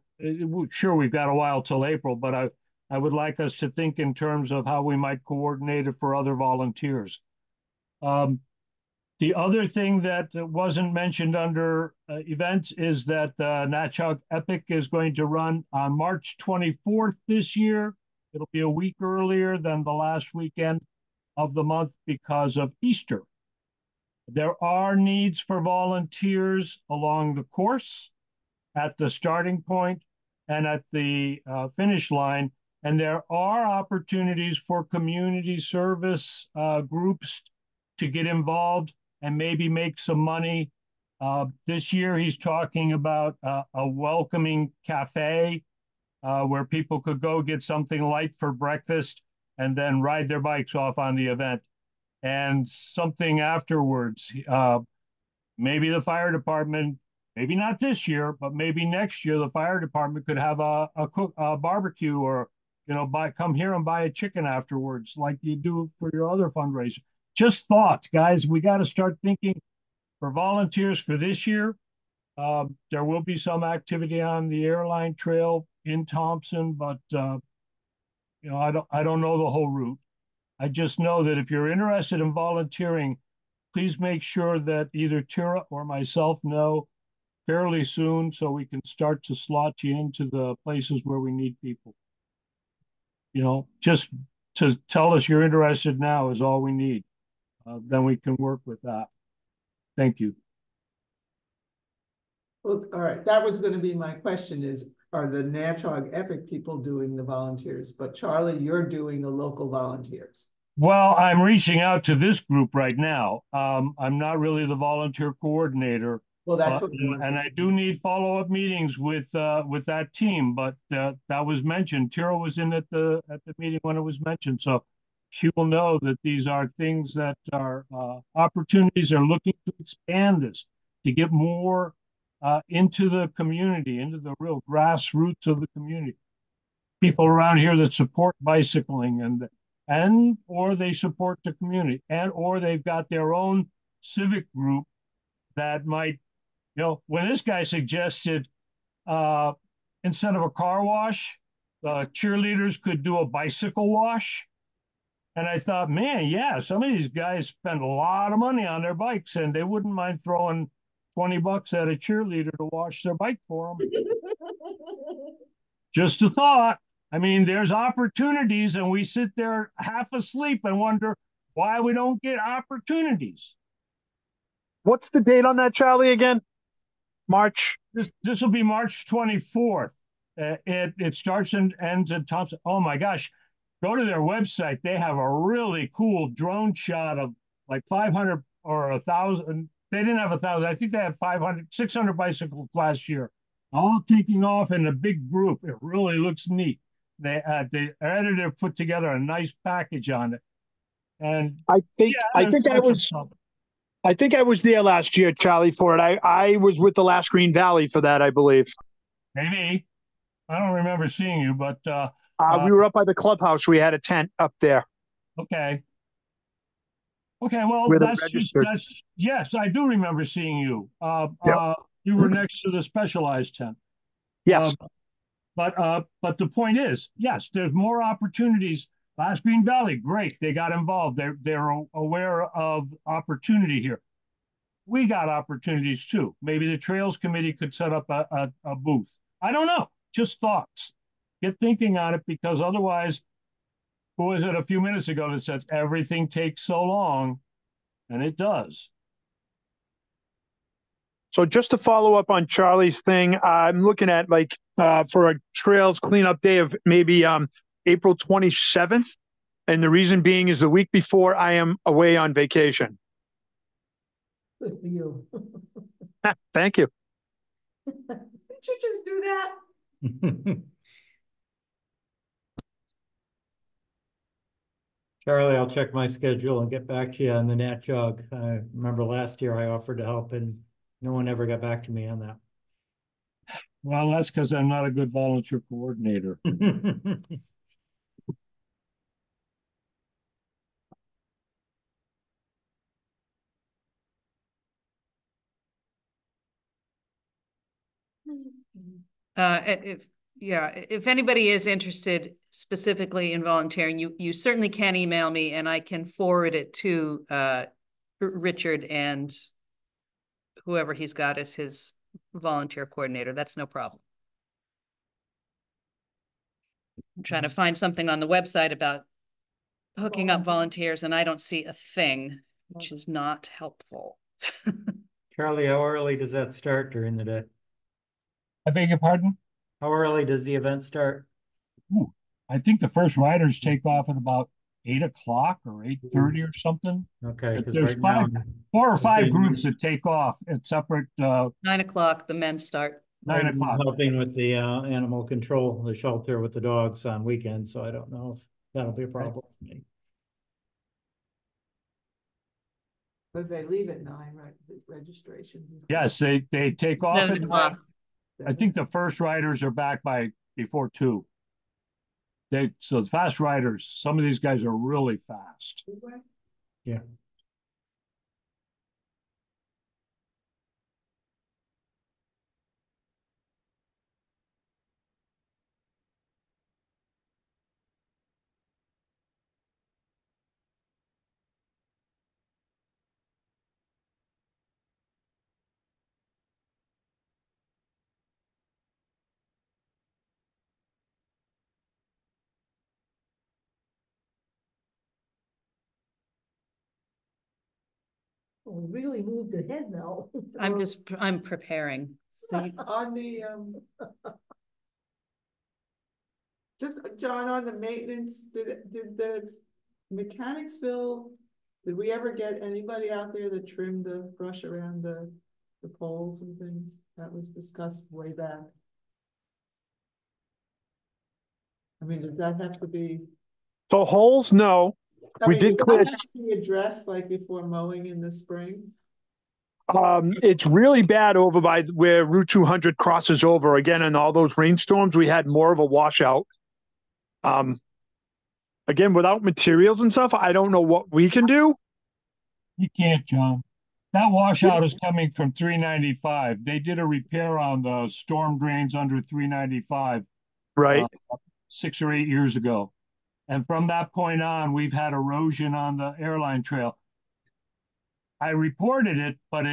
sure, we've got a while till April, but I would like us to think in terms of how we might coordinate it for other volunteers. The other thing that wasn't mentioned under events is that Natchog Epic is going to run on March 24th this year. It'll be a week earlier than the last weekend of the month because of Easter. There are needs for volunteers along the course, at the starting point, and at the finish line. And there are opportunities for community service groups to get involved and maybe make some money. This year, he's talking about a welcoming cafe where people could go get something light for breakfast and then ride their bikes off on the event. And something afterwards, maybe the fire department, maybe not this year, but maybe next year, the fire department could have a barbecue, or, come here and buy a chicken afterwards, like you do for your other fundraiser. Just thoughts, guys. We got to start thinking for volunteers for this year. There will be some activity on the airline trail in Thompson, but I don't know the whole route. I just know that if you're interested in volunteering, please make sure that either Tara or myself know fairly soon so we can start to slot you into the places where we need people. Just to tell us you're interested now is all we need. Then we can work with that. Thank you. Well, all right, that was gonna be my question is, are the Natchog Epic people doing the volunteers? But Charlie, you're doing the local volunteers. Well, I'm reaching out to this group right now. I'm not really the volunteer coordinator. Well, that's what and I do need follow-up meetings with that team, but that was mentioned. Tara was in at the meeting when it was mentioned, so she will know that these are things that are opportunities. Are looking to expand this to get more into the community, into the real grassroots of the community. People around here that support bicycling and or they support the community, and or they've got their own civic group that might, when this guy suggested instead of a car wash, cheerleaders could do a bicycle wash. And I thought, man, yeah, some of these guys spend a lot of money on their bikes, and they wouldn't mind throwing $20 at a cheerleader to wash their bike for them. Just a thought. I mean, there's opportunities, and we sit there half asleep and wonder why we don't get opportunities. What's the date on that, Charlie, again? March? This will be March 24th. It starts and ends in Thompson. Oh my gosh. Go to their website. They have a really cool drone shot of like 500 or 1,000. They didn't have 1,000. I think they had 500, 600 bicycles last year, all taking off in a big group. It really looks neat. The editor put together a nice package on it. And I think I was there last year, Charlie, for it. I was with the last Green Valley for that, I believe. Maybe. I don't remember seeing you, but we were up by the clubhouse. We had a tent up there. Okay. Okay, well, yes, I do remember seeing you. Yep. You were next to the specialized tent. Yes. But the point is, yes, there's more opportunities. Last Green Valley, great. They got involved. They're aware of opportunity here. We got opportunities too. Maybe the Trails Committee could set up a booth. I don't know. Just thoughts. Get thinking on it, because otherwise, who was it a few minutes ago that says everything takes so long? And it does. So just to follow up on Charlie's thing, I'm looking at like, for a trails cleanup day of maybe, April 27th. And the reason being is the week before I am away on vacation. Good for you. Thank you. Didn't you just do that? Charlie, I'll check my schedule and get back to you on the Nat Jog. I remember last year I offered to help and no one ever got back to me on that. Well, that's because I'm not a good volunteer coordinator. If anybody is interested specifically in volunteering, you certainly can email me and I can forward it to Richard and whoever he's got as his volunteer coordinator. That's no problem. I'm trying to find something on the website about hooking up volunteers and I don't see a thing, which is not helpful. Charlie, how early does that start during the day? I beg your pardon? How early does the event start? Ooh, I think the first riders take off at about 8 o'clock or 8:30 or something. Okay, But because there's right now, 4 or 5 groups that take off at separate 9 o'clock, the men start. 9 I'm o'clock. helping with the animal control, the shelter with the dogs on weekends, so I don't know if that'll be a problem for me. But they leave at 9, right, the registration. Yes, they take off 7 at o'clock. I think the first riders are back by before 2. So the fast riders, some of these guys are really fast. Yeah. Well, we really moved ahead now. I'm preparing. So On the, just, John, on the maintenance, did the Mechanicsville, did we ever get anybody out there to trim the brush around the poles and things? That was discussed way back. I mean, does that have to be? So holes, no. I We mean, did does clear. that have to be addressed like before mowing in the spring? It's really bad over by where Route 200 crosses over again. And all those rainstorms, we had more of a washout. Again, without materials and stuff, I don't know what we can do. You can't, John. That washout is coming from 395. They did a repair on the storm drains under 395. Right. 6 or 8 years ago. And from that point on, we've had erosion on the airline trail. I reported it, but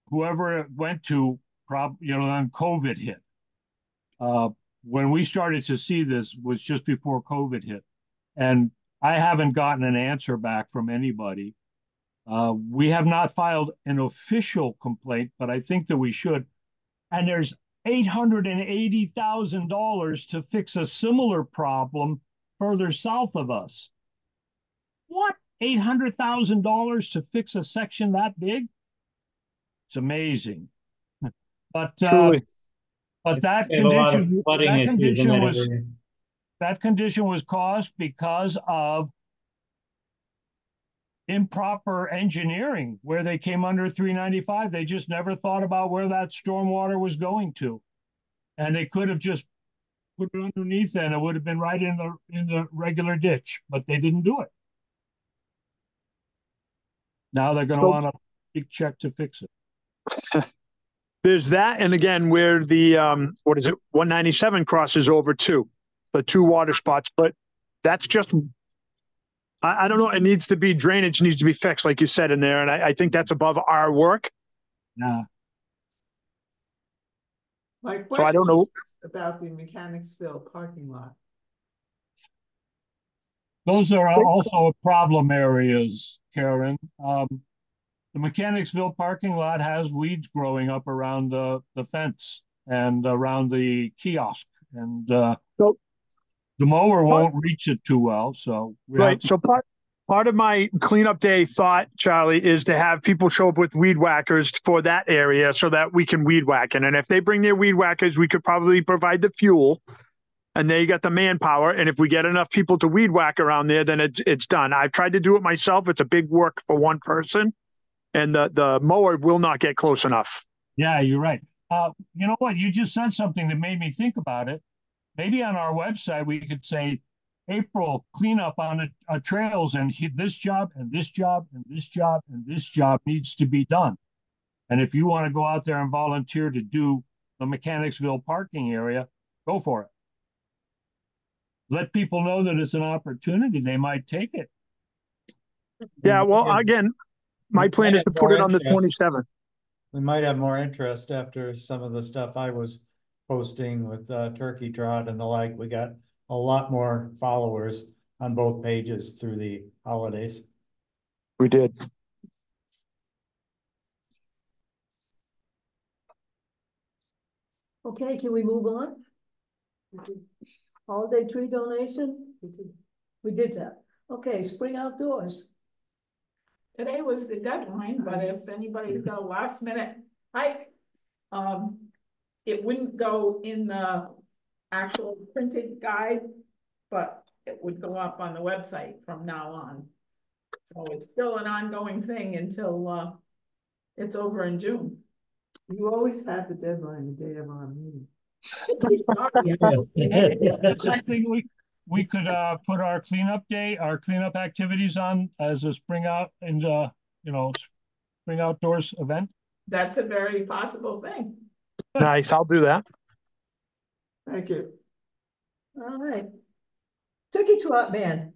whoever it went to, then COVID hit. When we started to see this was just before COVID hit. And I haven't gotten an answer back from anybody. We have not filed an official complaint, but I think that we should. And there's $880,000 to fix a similar problem further south of us. What? $800,000 to fix a section that big? It's amazing. But that condition was caused because of improper engineering where they came under 395. They just never thought about where that stormwater was going to. And they could have just put it underneath and it would have been right in the regular ditch, but they didn't do it. Now they're going to want a big check to fix it. There's that. And again, where the, 197 crosses over too, the 2 water spots, but that's just, I don't know. It needs to be drainage needs to be fixed, like you said in there. And I think that's above our work. Yeah. My question So I don't know about the Mechanicsville parking lot. Those are also problem areas, Karen. the Mechanicsville parking lot has weeds growing up around the fence and around the kiosk. And So- the mower won't reach it too well, so we have Right, to. so part of my cleanup day thought, Charlie, is to have people show up with weed whackers for that area so that we can weed whack. And if they bring their weed whackers, we could probably provide the fuel. And they got the manpower. And if we get enough people to weed whack around there, then it's done. I've tried to do it myself. It's a big work for one person. And the mower will not get close enough. Yeah, you're right. You know what? You just said something that made me think about it. Maybe on our website, we could say, April cleanup on trails, and this job and this job and this job and this job needs to be done. And if you want to go out there and volunteer to do the Mechanicsville parking area, go for it. Let people know that it's an opportunity. They might take it. Yeah, well, again, my plan is to put it on the 27th. We might have more interest after some of the stuff I was posting with Turkey Trot and the like. We got a lot more followers on both pages through the holidays. We did. Okay, can we move on? Holiday tree donation? We did that. Okay, spring outdoors. Today was the deadline, but if anybody's got a last minute hike, it wouldn't go in the actual printed guide, but it would go up on the website from now on. So it's still an ongoing thing until it's over in June. You always have the deadline the day of our meeting. That's something we could put our cleanup day, our cleanup activities on as a spring out and spring outdoors event. That's a very possible thing. Nice, I'll do that. Thank you. All right. Turkey Trot Band,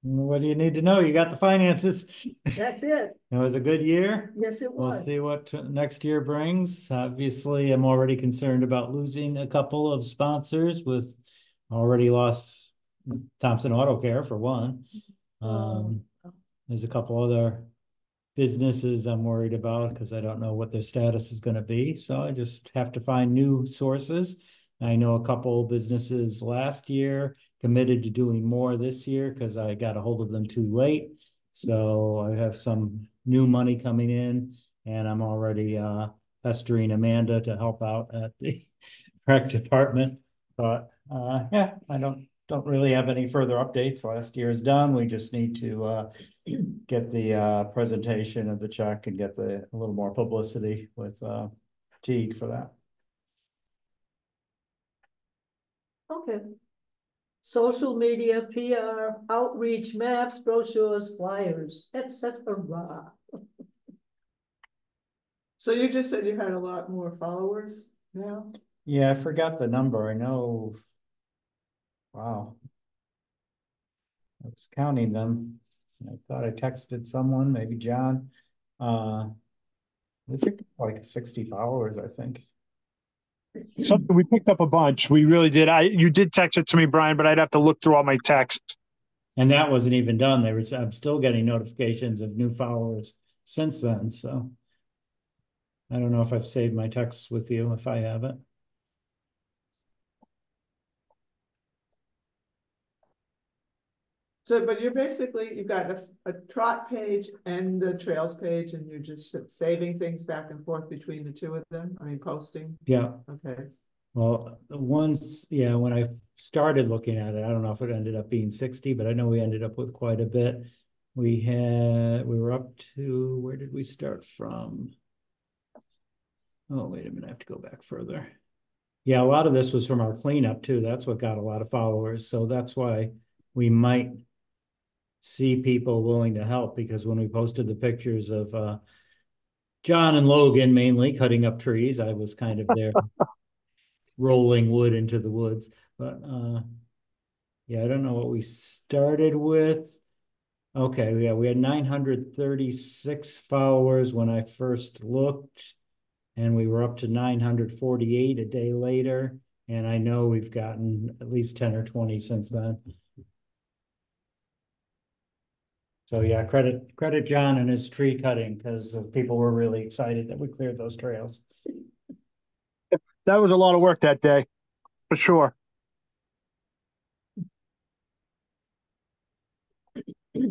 What do you need to know? You got the finances. that's it. It was a good year. Yes, it We'll was. see what next year brings. Obviously, I'm already concerned about losing a couple of sponsors with already lost Thompson Auto Care for one. There's a couple other businesses I'm worried about because I don't know what their status is going to be. So I just have to find new sources. I know a couple businesses last year committed to doing more this year because I got a hold of them too late. So I have some new money coming in, and I'm already pestering Amanda to help out at the rec department. But yeah, I don't really have any further updates. Last year is done. We just need to get the presentation of the check and get a little more publicity with Teague for that. Okay. Social media, PR, outreach, maps, brochures, flyers, etc. So you just said you had a lot more followers now? Yeah, I forgot the number. I know. Wow. I was counting them. I thought I texted someone, maybe John. We picked up like 60 followers, I think. Something we picked up a bunch. We really did. You did text it to me, Brian, but I'd have to look through all my texts. And that wasn't even done. I'm still getting notifications of new followers since then. So I don't know if I've saved my texts with you. If I haven't. So, but you've got a trot page and the trails page, and you're just saving things back and forth between the two of them? I mean, posting? Yeah. Okay. Well, when I started looking at it, I don't know if it ended up being 60, but I know we ended up with quite a bit. We were up to, where did we start from? Oh, wait a minute, I have to go back further. Yeah, a lot of this was from our cleanup too. That's what got a lot of followers. So that's why we might see people willing to help, because when we posted the pictures of John and Logan mainly cutting up trees, I was kind of there rolling wood into the woods. But yeah, I don't know what we started with. Okay, yeah, we had 936 followers when I first looked, and we were up to 948 a day later. And I know we've gotten at least 10 or 20 since then. So yeah, credit John and his tree cutting, because people were really excited that we cleared those trails. That was a lot of work that day, for sure. I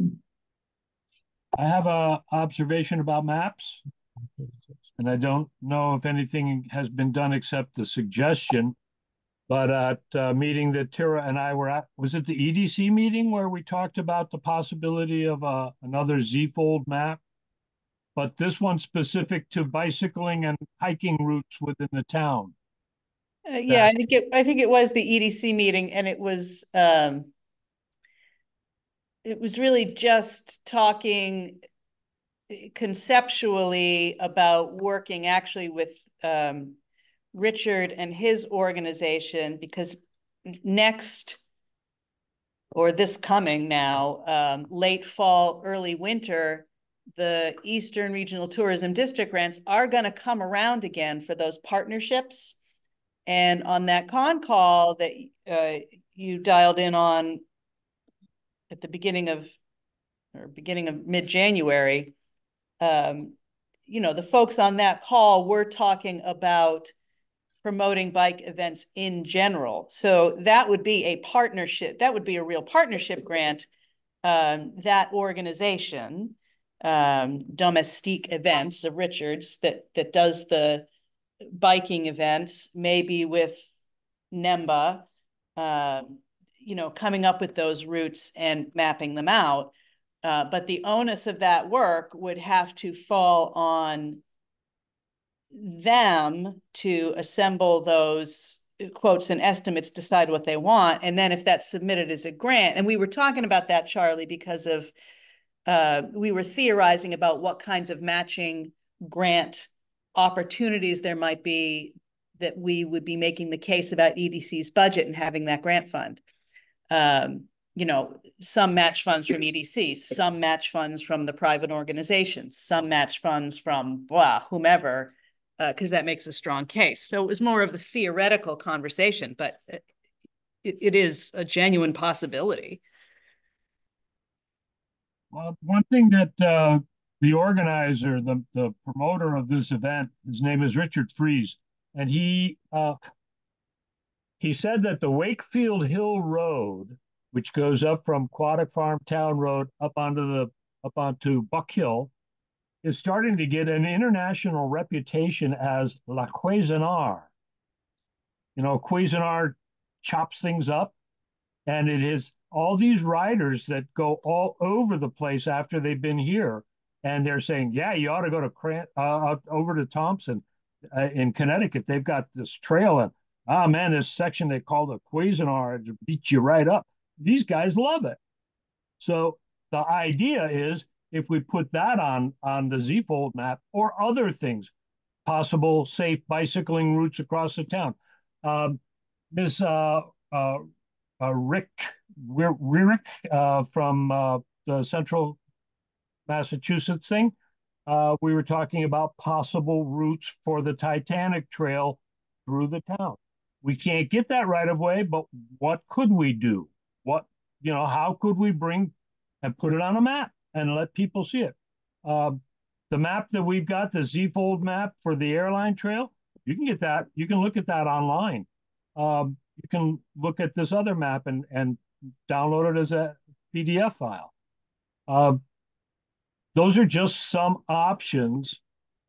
have a observation about maps, and I don't know if anything has been done except the suggestion. But at a meeting that Tara and I were at, was it the EDC meeting where we talked about the possibility of another Z-fold map? But this one specific to bicycling and hiking routes within the town. Yeah, I think it was the EDC meeting, and it was really just talking conceptually about working actually with Richard and his organization, because next, or this coming now, late fall, early winter, the Eastern Regional Tourism District grants are going to come around again for those partnerships. And on that con call that you dialed in on at the beginning of mid-January, you know, the folks on that call were talking about promoting bike events in general. So that would be a partnership. That would be a real partnership grant. That organization, Domestique Events of Richards, that does the biking events, maybe with NEMBA, you know, coming up with those routes and mapping them out. But the onus of that work would have to fall on them to assemble those quotes and estimates, decide what they want. And then if that's submitted as a grant, and we were talking about that, Charlie, because of, we were theorizing about what kinds of matching grant opportunities there might be that we would be making the case about EDC's budget and having that grant fund. You know, some match funds from EDC, some match funds from the private organizations, some match funds from whomever, because that makes a strong case. So it was more of a theoretical conversation, but it is a genuine possibility. Well, one thing that the organizer, the promoter of this event, his name is Richard Fries, and he said that the Wakefield Hill Road, which goes up from Quaddock Farm Town Road up onto Buck Hill, is starting to get an international reputation as La Cuisinart. You know, Cuisinart chops things up, and it is all these riders that go all over the place after they've been here, and they're saying, yeah, you ought to go to over to Thompson in Connecticut. They've got this trail, and man, this section they call the Cuisinart, it beats you right up. These guys love it. So the idea is, if we put that on the Z-fold map, or other things, possible safe bicycling routes across the town. Ms. Rick from the Central Massachusetts thing, we were talking about possible routes for the Titanic Trail through the town. We can't get that right of way, but what could we do? How could we bring and put it on a map and let people see it? The map that we've got, the Z-fold map for the airline trail, you can get that. You can look at that online. You can look at this other map and download it as a PDF file. Those are just some options.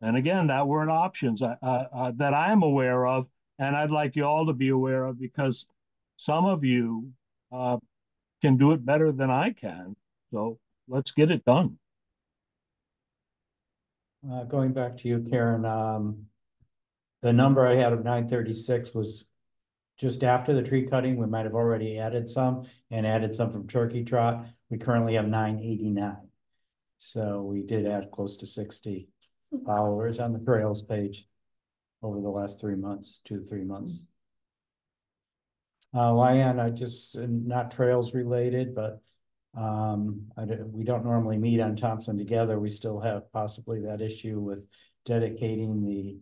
And again, that word options that I am aware of, and I'd like you all to be aware of, because some of you can do it better than I can. So let's get it done. Going back to you, Karen, the number I had of 936 was just after the tree cutting. We might have already added some from Turkey Trot. We currently have 989. So we did add close to 60 followers on the trails page over the last 3 months, 2 to 3 months. Lyanne, I just, not trails related, but we don't normally meet on Thompson together. We still have possibly that issue with dedicating the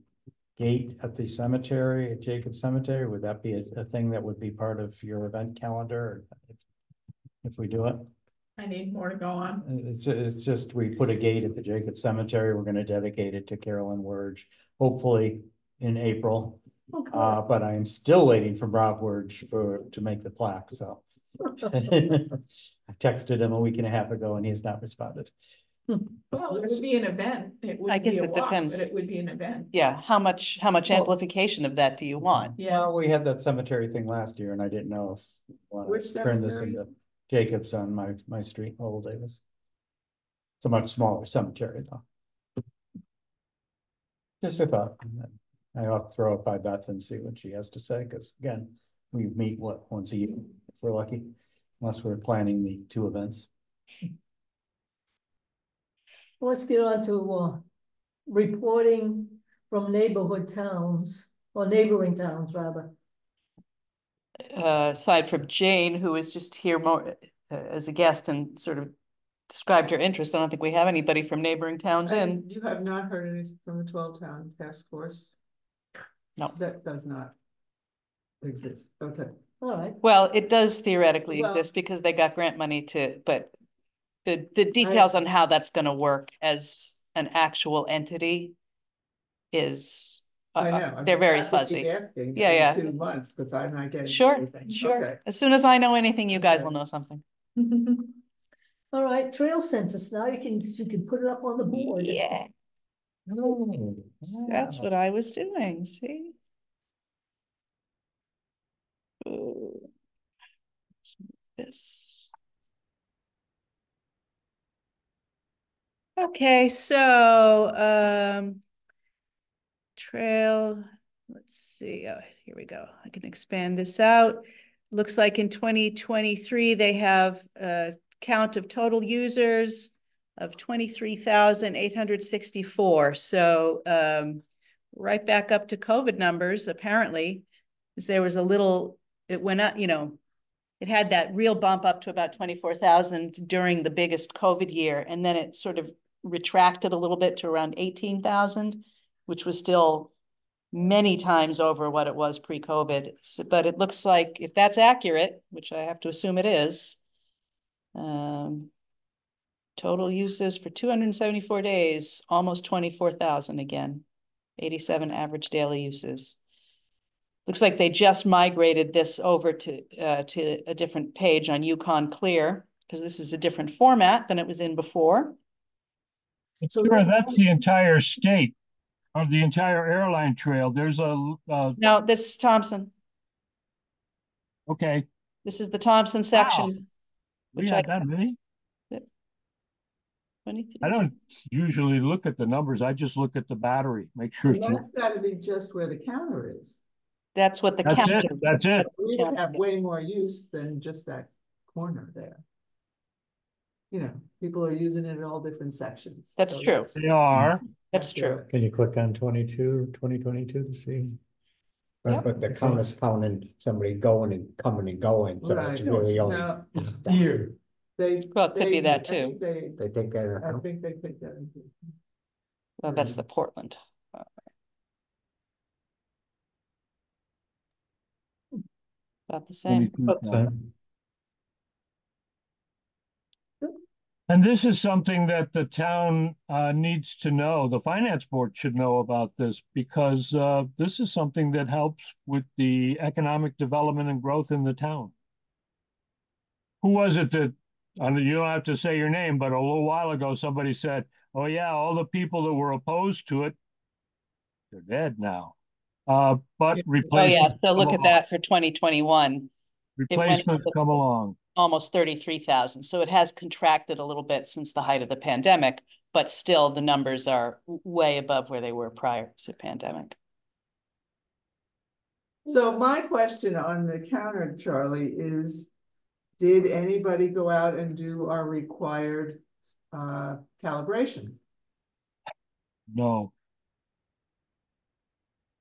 gate at the cemetery, at Jacob Cemetery. Would that be a thing that would be part of your event calendar if we do it? I need more to go on. It's just, we put a gate at the Jacob Cemetery. We're gonna dedicate it to Carolyn Wurge, hopefully in April. Okay. But I am still waiting for Rob Wurge to make the plaque, so. I texted him a week and a half ago and he has not responded. Well, it would be an event. It wouldn't guess be a it walk, depends. but it would be an event. Yeah, how much amplification of that do you want? Yeah. Well, we had that cemetery thing last year and I didn't know if. we wanna Which turn this cemetery? into Jacobs on my street, Old Davis. It's a much smaller cemetery though. Just a thought. I'll throw it by Beth and see what she has to say, because again, we meet once a year, if we're lucky, unless we're planning the 2 events. Let's get on to reporting from neighborhood towns, or neighboring towns, rather. Aside from Jane, who was just here more as a guest and sort of described her interest, I don't think we have anybody from neighboring towns in. And you have not heard anything from the 12-town task force? No. That does not exist, okay. All right. Well, it does theoretically Well- exist because they got grant money but the details on how that's gonna work as an actual entity is, I know. I'm they're just- very I keep fuzzy. asking Yeah, every yeah. 2 months, because I'm not getting. Sure, anything. sure. Okay. As soon as I know anything, you guys Okay. will know something. All right, trail census. Now you can put it up on the board. Yeah, that's what I was doing, see? Ooh. Let's move this. Okay, so, trail, let's see, oh, here we go. I can expand this out. Looks like in 2023, they have a count of total users of 23,864. So, right back up to COVID numbers, apparently, because there was a little, it went up, it had that real bump up to about 24,000 during the biggest COVID year. And then it sort of retracted a little bit to around 18,000, which was still many times over what it was pre-COVID. So, but it looks like if that's accurate, which I have to assume it is, total uses for 274 days, almost 24,000 again, 87 average daily uses. Looks like they just migrated this over to a different page on Yukon Clear, because this is a different format than it was in before. So Sure, let's- that's the entire state of the entire airline trail. There's No, this is Thompson. okay, This is the Thompson section. we Which had that many. 23. I don't usually look at the numbers. I just look at the battery, make sure. And that's gotta be just where the counter is. That's what the That's count it, is. that's it. We would have way more use than just that corner there. People are using it in all different sections. That's so true. They are. That's true. Can you click on 2022 to see? Yep. But the count is counting somebody going and coming and going, so Right. it's really only. No, It's deer. they. Well, it could be that I too. think They, They take that. I think they take that into. Well, that's the Portland. About the same. And this is something that the town needs to know. The finance board should know about this because this is something that helps with the economic development and growth in the town. Who was it that, you don't have to say your name, but a little while ago, somebody said, oh yeah, all the people that were opposed to it, they're dead now. But Oh yeah, replacements so look come at along. that for 2021, Replacements up- come along. almost 33,000. So it has contracted a little bit since the height of the pandemic, but still the numbers are way above where they were prior to pandemic. So my question on the counter, Charlie, is, did anybody go out and do our required calibration? No.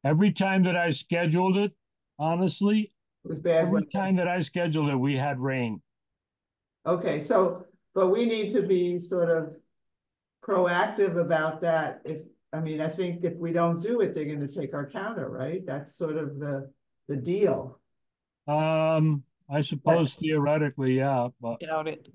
Every time that I scheduled it, honestly, It was bad. every time that I scheduled it, we had rain. Okay, so, but we need to be sort of proactive about that. I think if we don't do it, they're gonna take our counter, right? That's sort of the deal. I suppose theoretically, yeah, but Doubt it.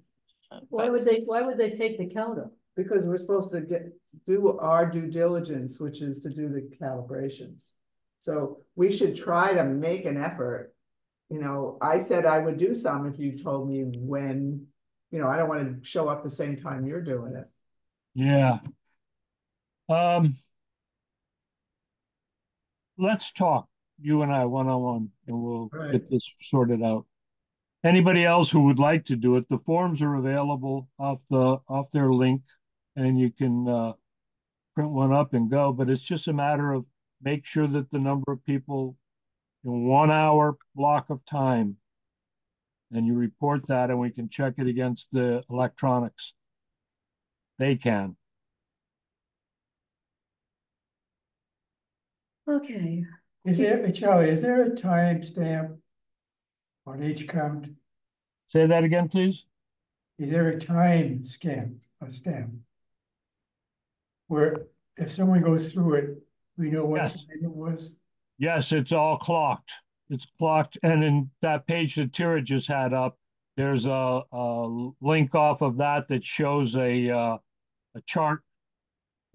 Why would they take the counter? Because we're supposed to do our due diligence, which is to do the calibrations. So we should try to make an effort. You know, I said I would do some if you told me when, you know, I don't want to show up the same time you're doing it. Yeah. Let's talk, you and I, one-on-one, and we'll get this sorted out. Anybody else who would like to do it, the forms are available off their link, and you can print one up and go, but it's just a matter of make sure that the number of people in 1 hour block of time, and you report that, and we can check it against the electronics. They can. Okay. Charlie, is there a timestamp on each count? Say that again, please. Is there a time stamp where if someone goes through it, we know what Yes. time it was? Yes, it's all clocked. It's clocked, and in that page that Tira just had up, there's a link off of that shows a chart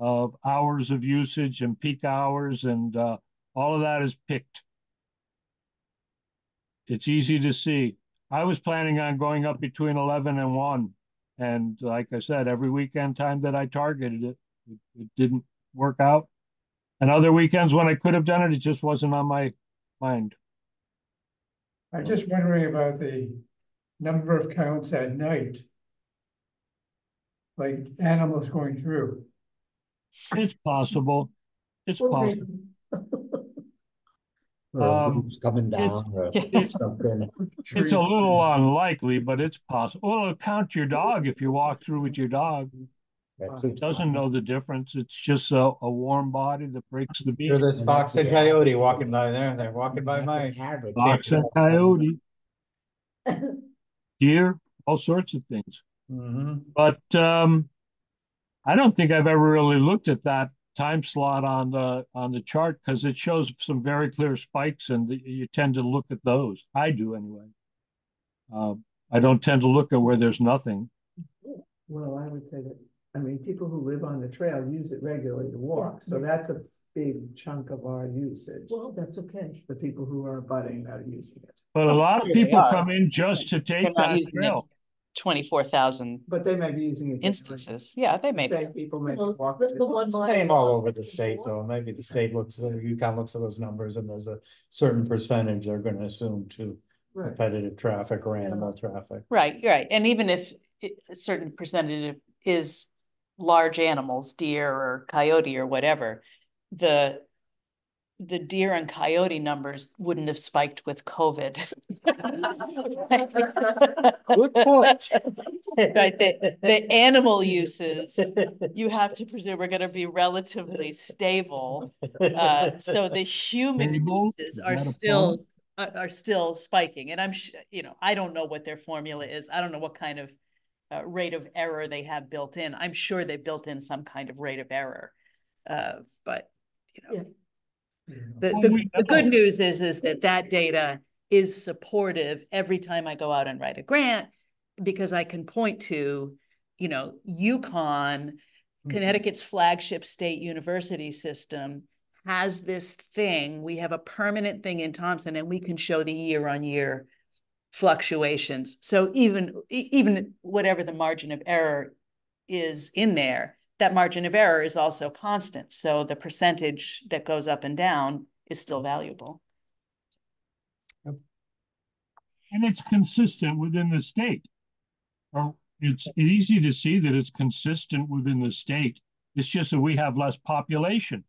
of hours of usage and peak hours, and all of that is picked. It's easy to see. I was planning on going up between 11 and 1, and like I said, every weekend time that I targeted it didn't work out. And other weekends when I could have done it, it just wasn't on my mind. I'm just wondering about the number of counts at night, like animals going through. It's possible. It's Well, possible. Coming down or something. It's a little unlikely, but it's possible. Well, count your dog if you walk through with your dog. It doesn't know the difference. It's just a warm body that breaks the beat. There's fox and coyote walking by there. They're walking by mine. Fox and coyote, deer, all sorts of things. But I don't think I've ever really looked at that time slot on the chart because it shows some very clear spikes, and you tend to look at those. I do anyway. I don't tend to look at where there's nothing. Well, I would say that, I mean, people who live on the trail use it regularly to walk, so that's a big chunk of our usage. Well, that's okay. The people who are abutting that are using it. But a lot of people come in just to They're take not that using it trail. 24,000 But they may be using it. instances. Yeah, they may be. Same people may Well, walk. the one mile. Same all over the state, though. Maybe the state UConn looks at those numbers, and there's a certain percentage they're gonna assume to Right. competitive traffic or animal traffic. Right, right. And even if a certain percentage is large animals, deer or coyote or whatever, the deer and coyote numbers wouldn't have spiked with COVID. Good point. Right, the animal uses, you have to presume are gonna be relatively stable. So the human Stable? uses Is are that a still spiking. And I'm you know, I don't know what their formula is. I don't know what kind of rate of error they have built in. I'm sure they built in some kind of rate of error. But you know. Yeah. The good news is that data is supportive every time I go out and write a grant, because I can point to, you know, UConn, Connecticut's flagship state university system, has this thing. We have a permanent thing in Thompson, and we can show the year-on-year fluctuations. So even whatever the margin of error is in there, that margin of error is also constant. So the percentage that goes up and down is still valuable. And it's consistent within the state. Or it's easy to see that it's consistent within the state. It's just that we have less population.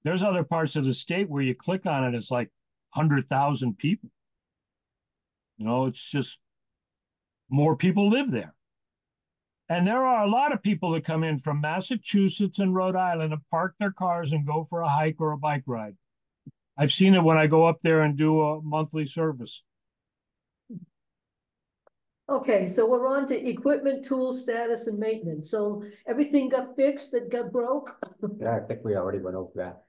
There's other parts of the state where you click on it, it's like 100,000 people. You know, it's just more people live there. And there are a lot of people that come in from Massachusetts and Rhode Island and park their cars and go for a hike or a bike ride. I've seen it when I go up there and do a monthly service. Okay, so we're on to equipment, tool status and maintenance. So everything got fixed that got broke? Yeah, I think we already went over that.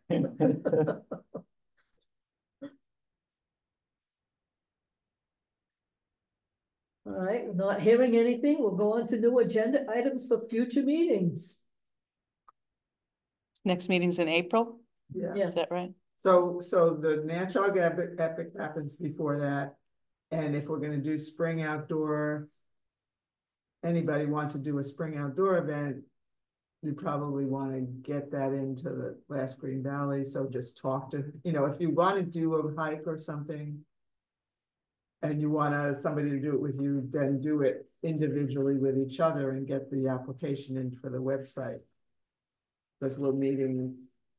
All right, not hearing anything, we'll go on to new agenda items for future meetings. Next meeting's in April, Yeah. Yes. is that right? So the Natchog Epic happens before that. And if we're gonna do spring outdoor, anybody wants to do a spring outdoor event, you probably want to get that into the last Green Valley. So just talk to, if you want to do a hike or something, and you want somebody to do it with you, then do it individually with each other and get the application in for the website. Because we're meeting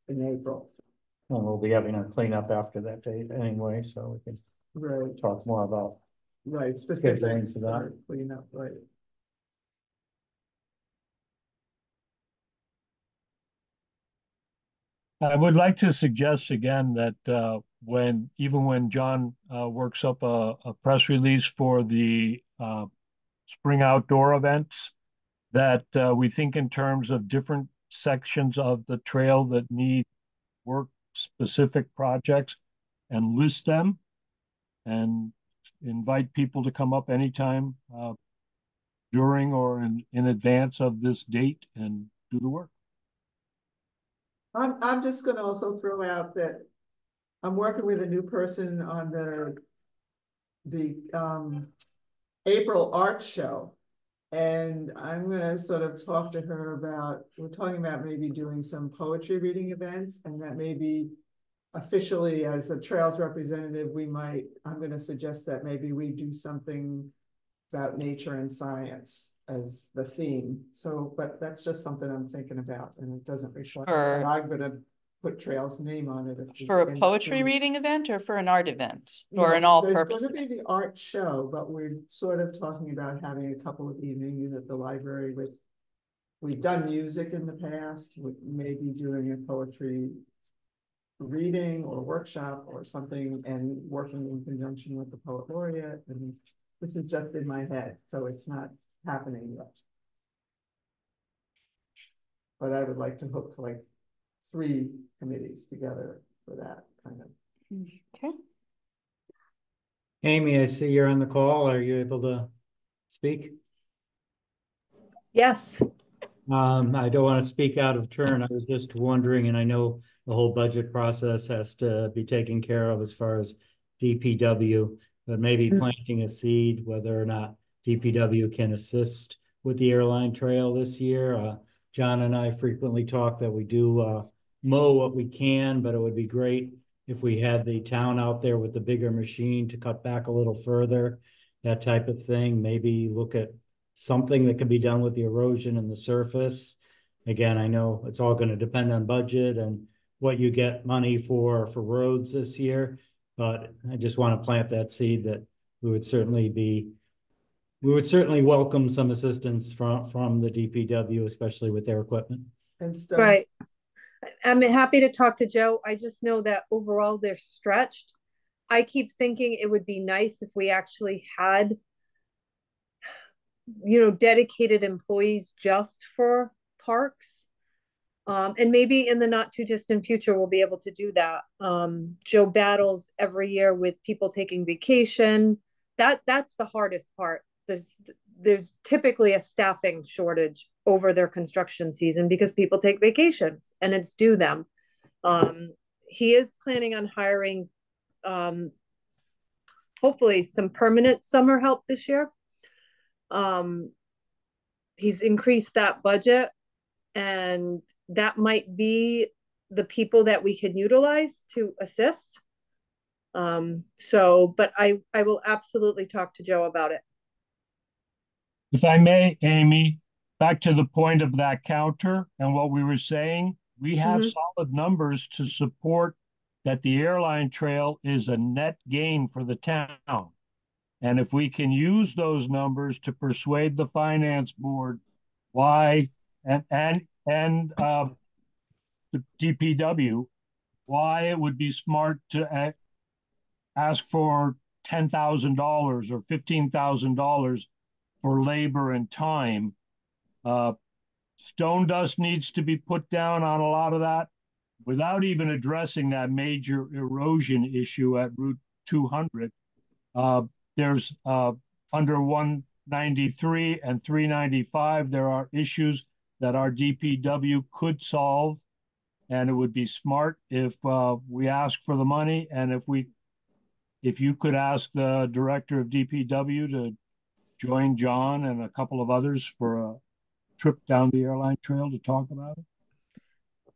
in April. And we'll be having a cleanup after that date anyway, so we can Right, talk more about. right, specifically things to that. for cleanup, right. I would like to suggest again that even when John works up a press release for the spring outdoor events, that we think in terms of different sections of the trail that need work specific projects and list them and invite people to come up anytime during or in advance of this date and do the work. I'm just gonna also throw out that I'm working with a new person on the April art show. And I'm gonna sort of talk to her about, we're talking about maybe doing some poetry reading events, and that maybe officially as a Trails representative, I'm gonna suggest that maybe we do something about nature and science as the theme. So, but that's just something I'm thinking about, and it doesn't reflect, but I'm gonna put Trails' name on it. For a poetry reading event or for an art event or an all-purpose? There's gonna be the art show, but we're sort of talking about having a couple of evenings at the library we've done music in the past, with maybe doing a poetry reading or workshop or something, and working in conjunction with the poet laureate. And this is just in my head, so it's not happening yet. But I would like to hook like 3 committees together for that kind of. Okay. Amy, I see you're on the call. Are you able to speak? Yes. I don't want to speak out of turn. I was just wondering, and I know the whole budget process has to be taken care of as far as DPW, but maybe planting a seed, whether or not DPW can assist with the airline trail this year. John and I frequently talk that we do mow what we can, but it would be great if we had the town out there with the bigger machine to cut back a little further, that type of thing. Maybe look at something that can be done with the erosion in the surface. Again, I know it's all going to depend on budget and what you get money for roads this year, but I just want to plant that seed that we would certainly welcome some assistance from the DPW, especially with their equipment. And stuff. Right. I'm happy to talk to Joe. I just know that overall they're stretched. I keep thinking it would be nice if we actually had, dedicated employees just for parks. And maybe in the not too distant future, we'll be able to do that. Joe battles every year with people taking vacation. That's the hardest part. There's typically a staffing shortage over their construction season because people take vacations and it's due them. He is planning on hiring, hopefully some permanent summer help this year. He's increased that budget, and that might be the people that we can utilize to assist. But I will absolutely talk to Joe about it. If I may, Amy, back to the point of that counter and what we were saying, we have solid numbers to support that the airline trail is a net gain for the town. And if we can use those numbers to persuade the finance board why, and the DPW, why it would be smart to ask for $10,000 or $15,000 for labor and time. Stone dust needs to be put down on a lot of that without even addressing that major erosion issue at Route 200. There's under 193 and 395, there are issues that our DPW could solve. And it would be smart if we ask for the money, and if you could ask the director of DPW to join John and a couple of others for a trip down the airline trail to talk about it.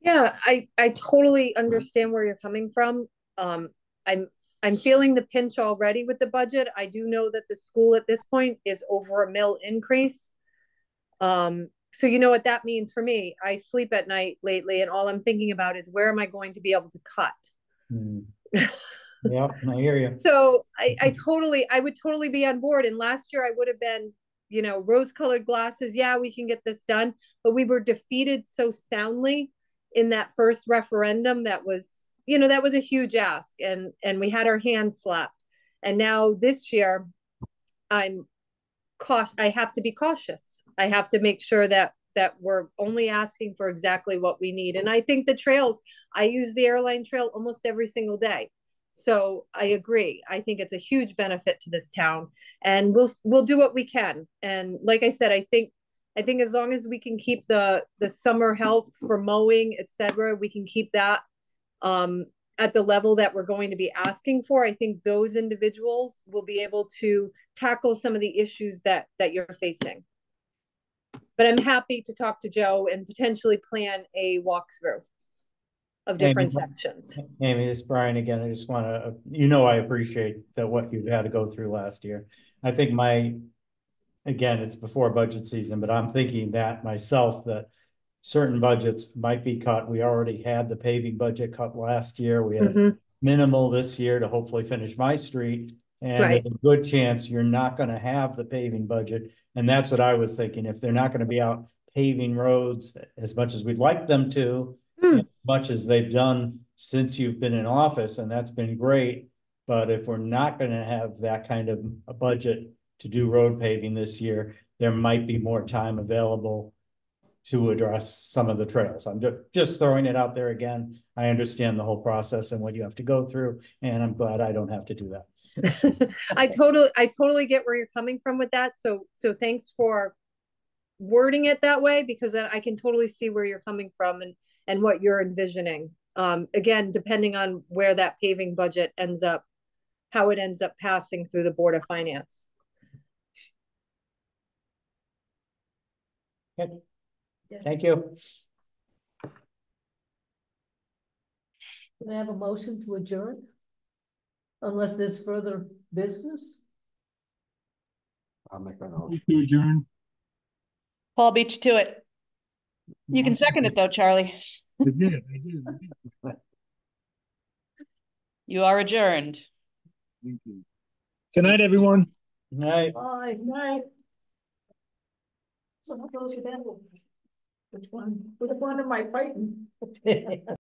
Yeah, I totally understand where you're coming from. I'm feeling the pinch already with the budget. I do know that the school at this point is over a mill increase. So you know what that means for me. I sleep at night lately, and all I'm thinking about is where am I going to be able to cut? Yep, I hear you. So I would totally be on board. And last year I would have been, rose-colored glasses. Yeah, we can get this done. But we were defeated so soundly in that first referendum that was a huge ask, and we had our hands slapped. And now this year, I have to be cautious. I have to make sure that we're only asking for exactly what we need. And I think the trails, I use the airline trail almost every single day. So I agree. I think it's a huge benefit to this town, and we'll do what we can. And like I said, I think as long as we can keep the summer help for mowing, etc., we can keep that at the level that we're going to be asking for. I think those individuals will be able to tackle some of the issues that you're facing. But I'm happy to talk to Joe and potentially plan a walkthrough of different sections. Amy, this is Brian again. I just want to, I appreciate that what you had to go through last year. I think again, it's before budget season, but I'm thinking that myself, that certain budgets might be cut. We already had the paving budget cut last year. We had minimal this year to hopefully finish my street. And Right. there's a good chance you're not going to have the paving budget. And that's what I was thinking. If they're not going to be out paving roads as much as we'd like them to, as much as they've done since you've been in office, and that's been great. But if we're not going to have that kind of a budget to do road paving this year, there might be more time available to address some of the trails. I'm just throwing it out there again. I understand the whole process and what you have to go through, and I'm glad I don't have to do that. I totally get where you're coming from with that. So thanks for wording it that way, because I can totally see where you're coming from and what you're envisioning. Again, depending on where that paving budget ends up, how it ends up passing through the Board of Finance. Okay. Thank you. Can I have a motion to adjourn? Unless there's further business? I'll make a note. To adjourn. Paul beat you to it. You can second it though, Charlie. I did. You are adjourned. Thank you. Good night, everyone. Night. Bye. Right, So how goes your battle? which one am I fighting?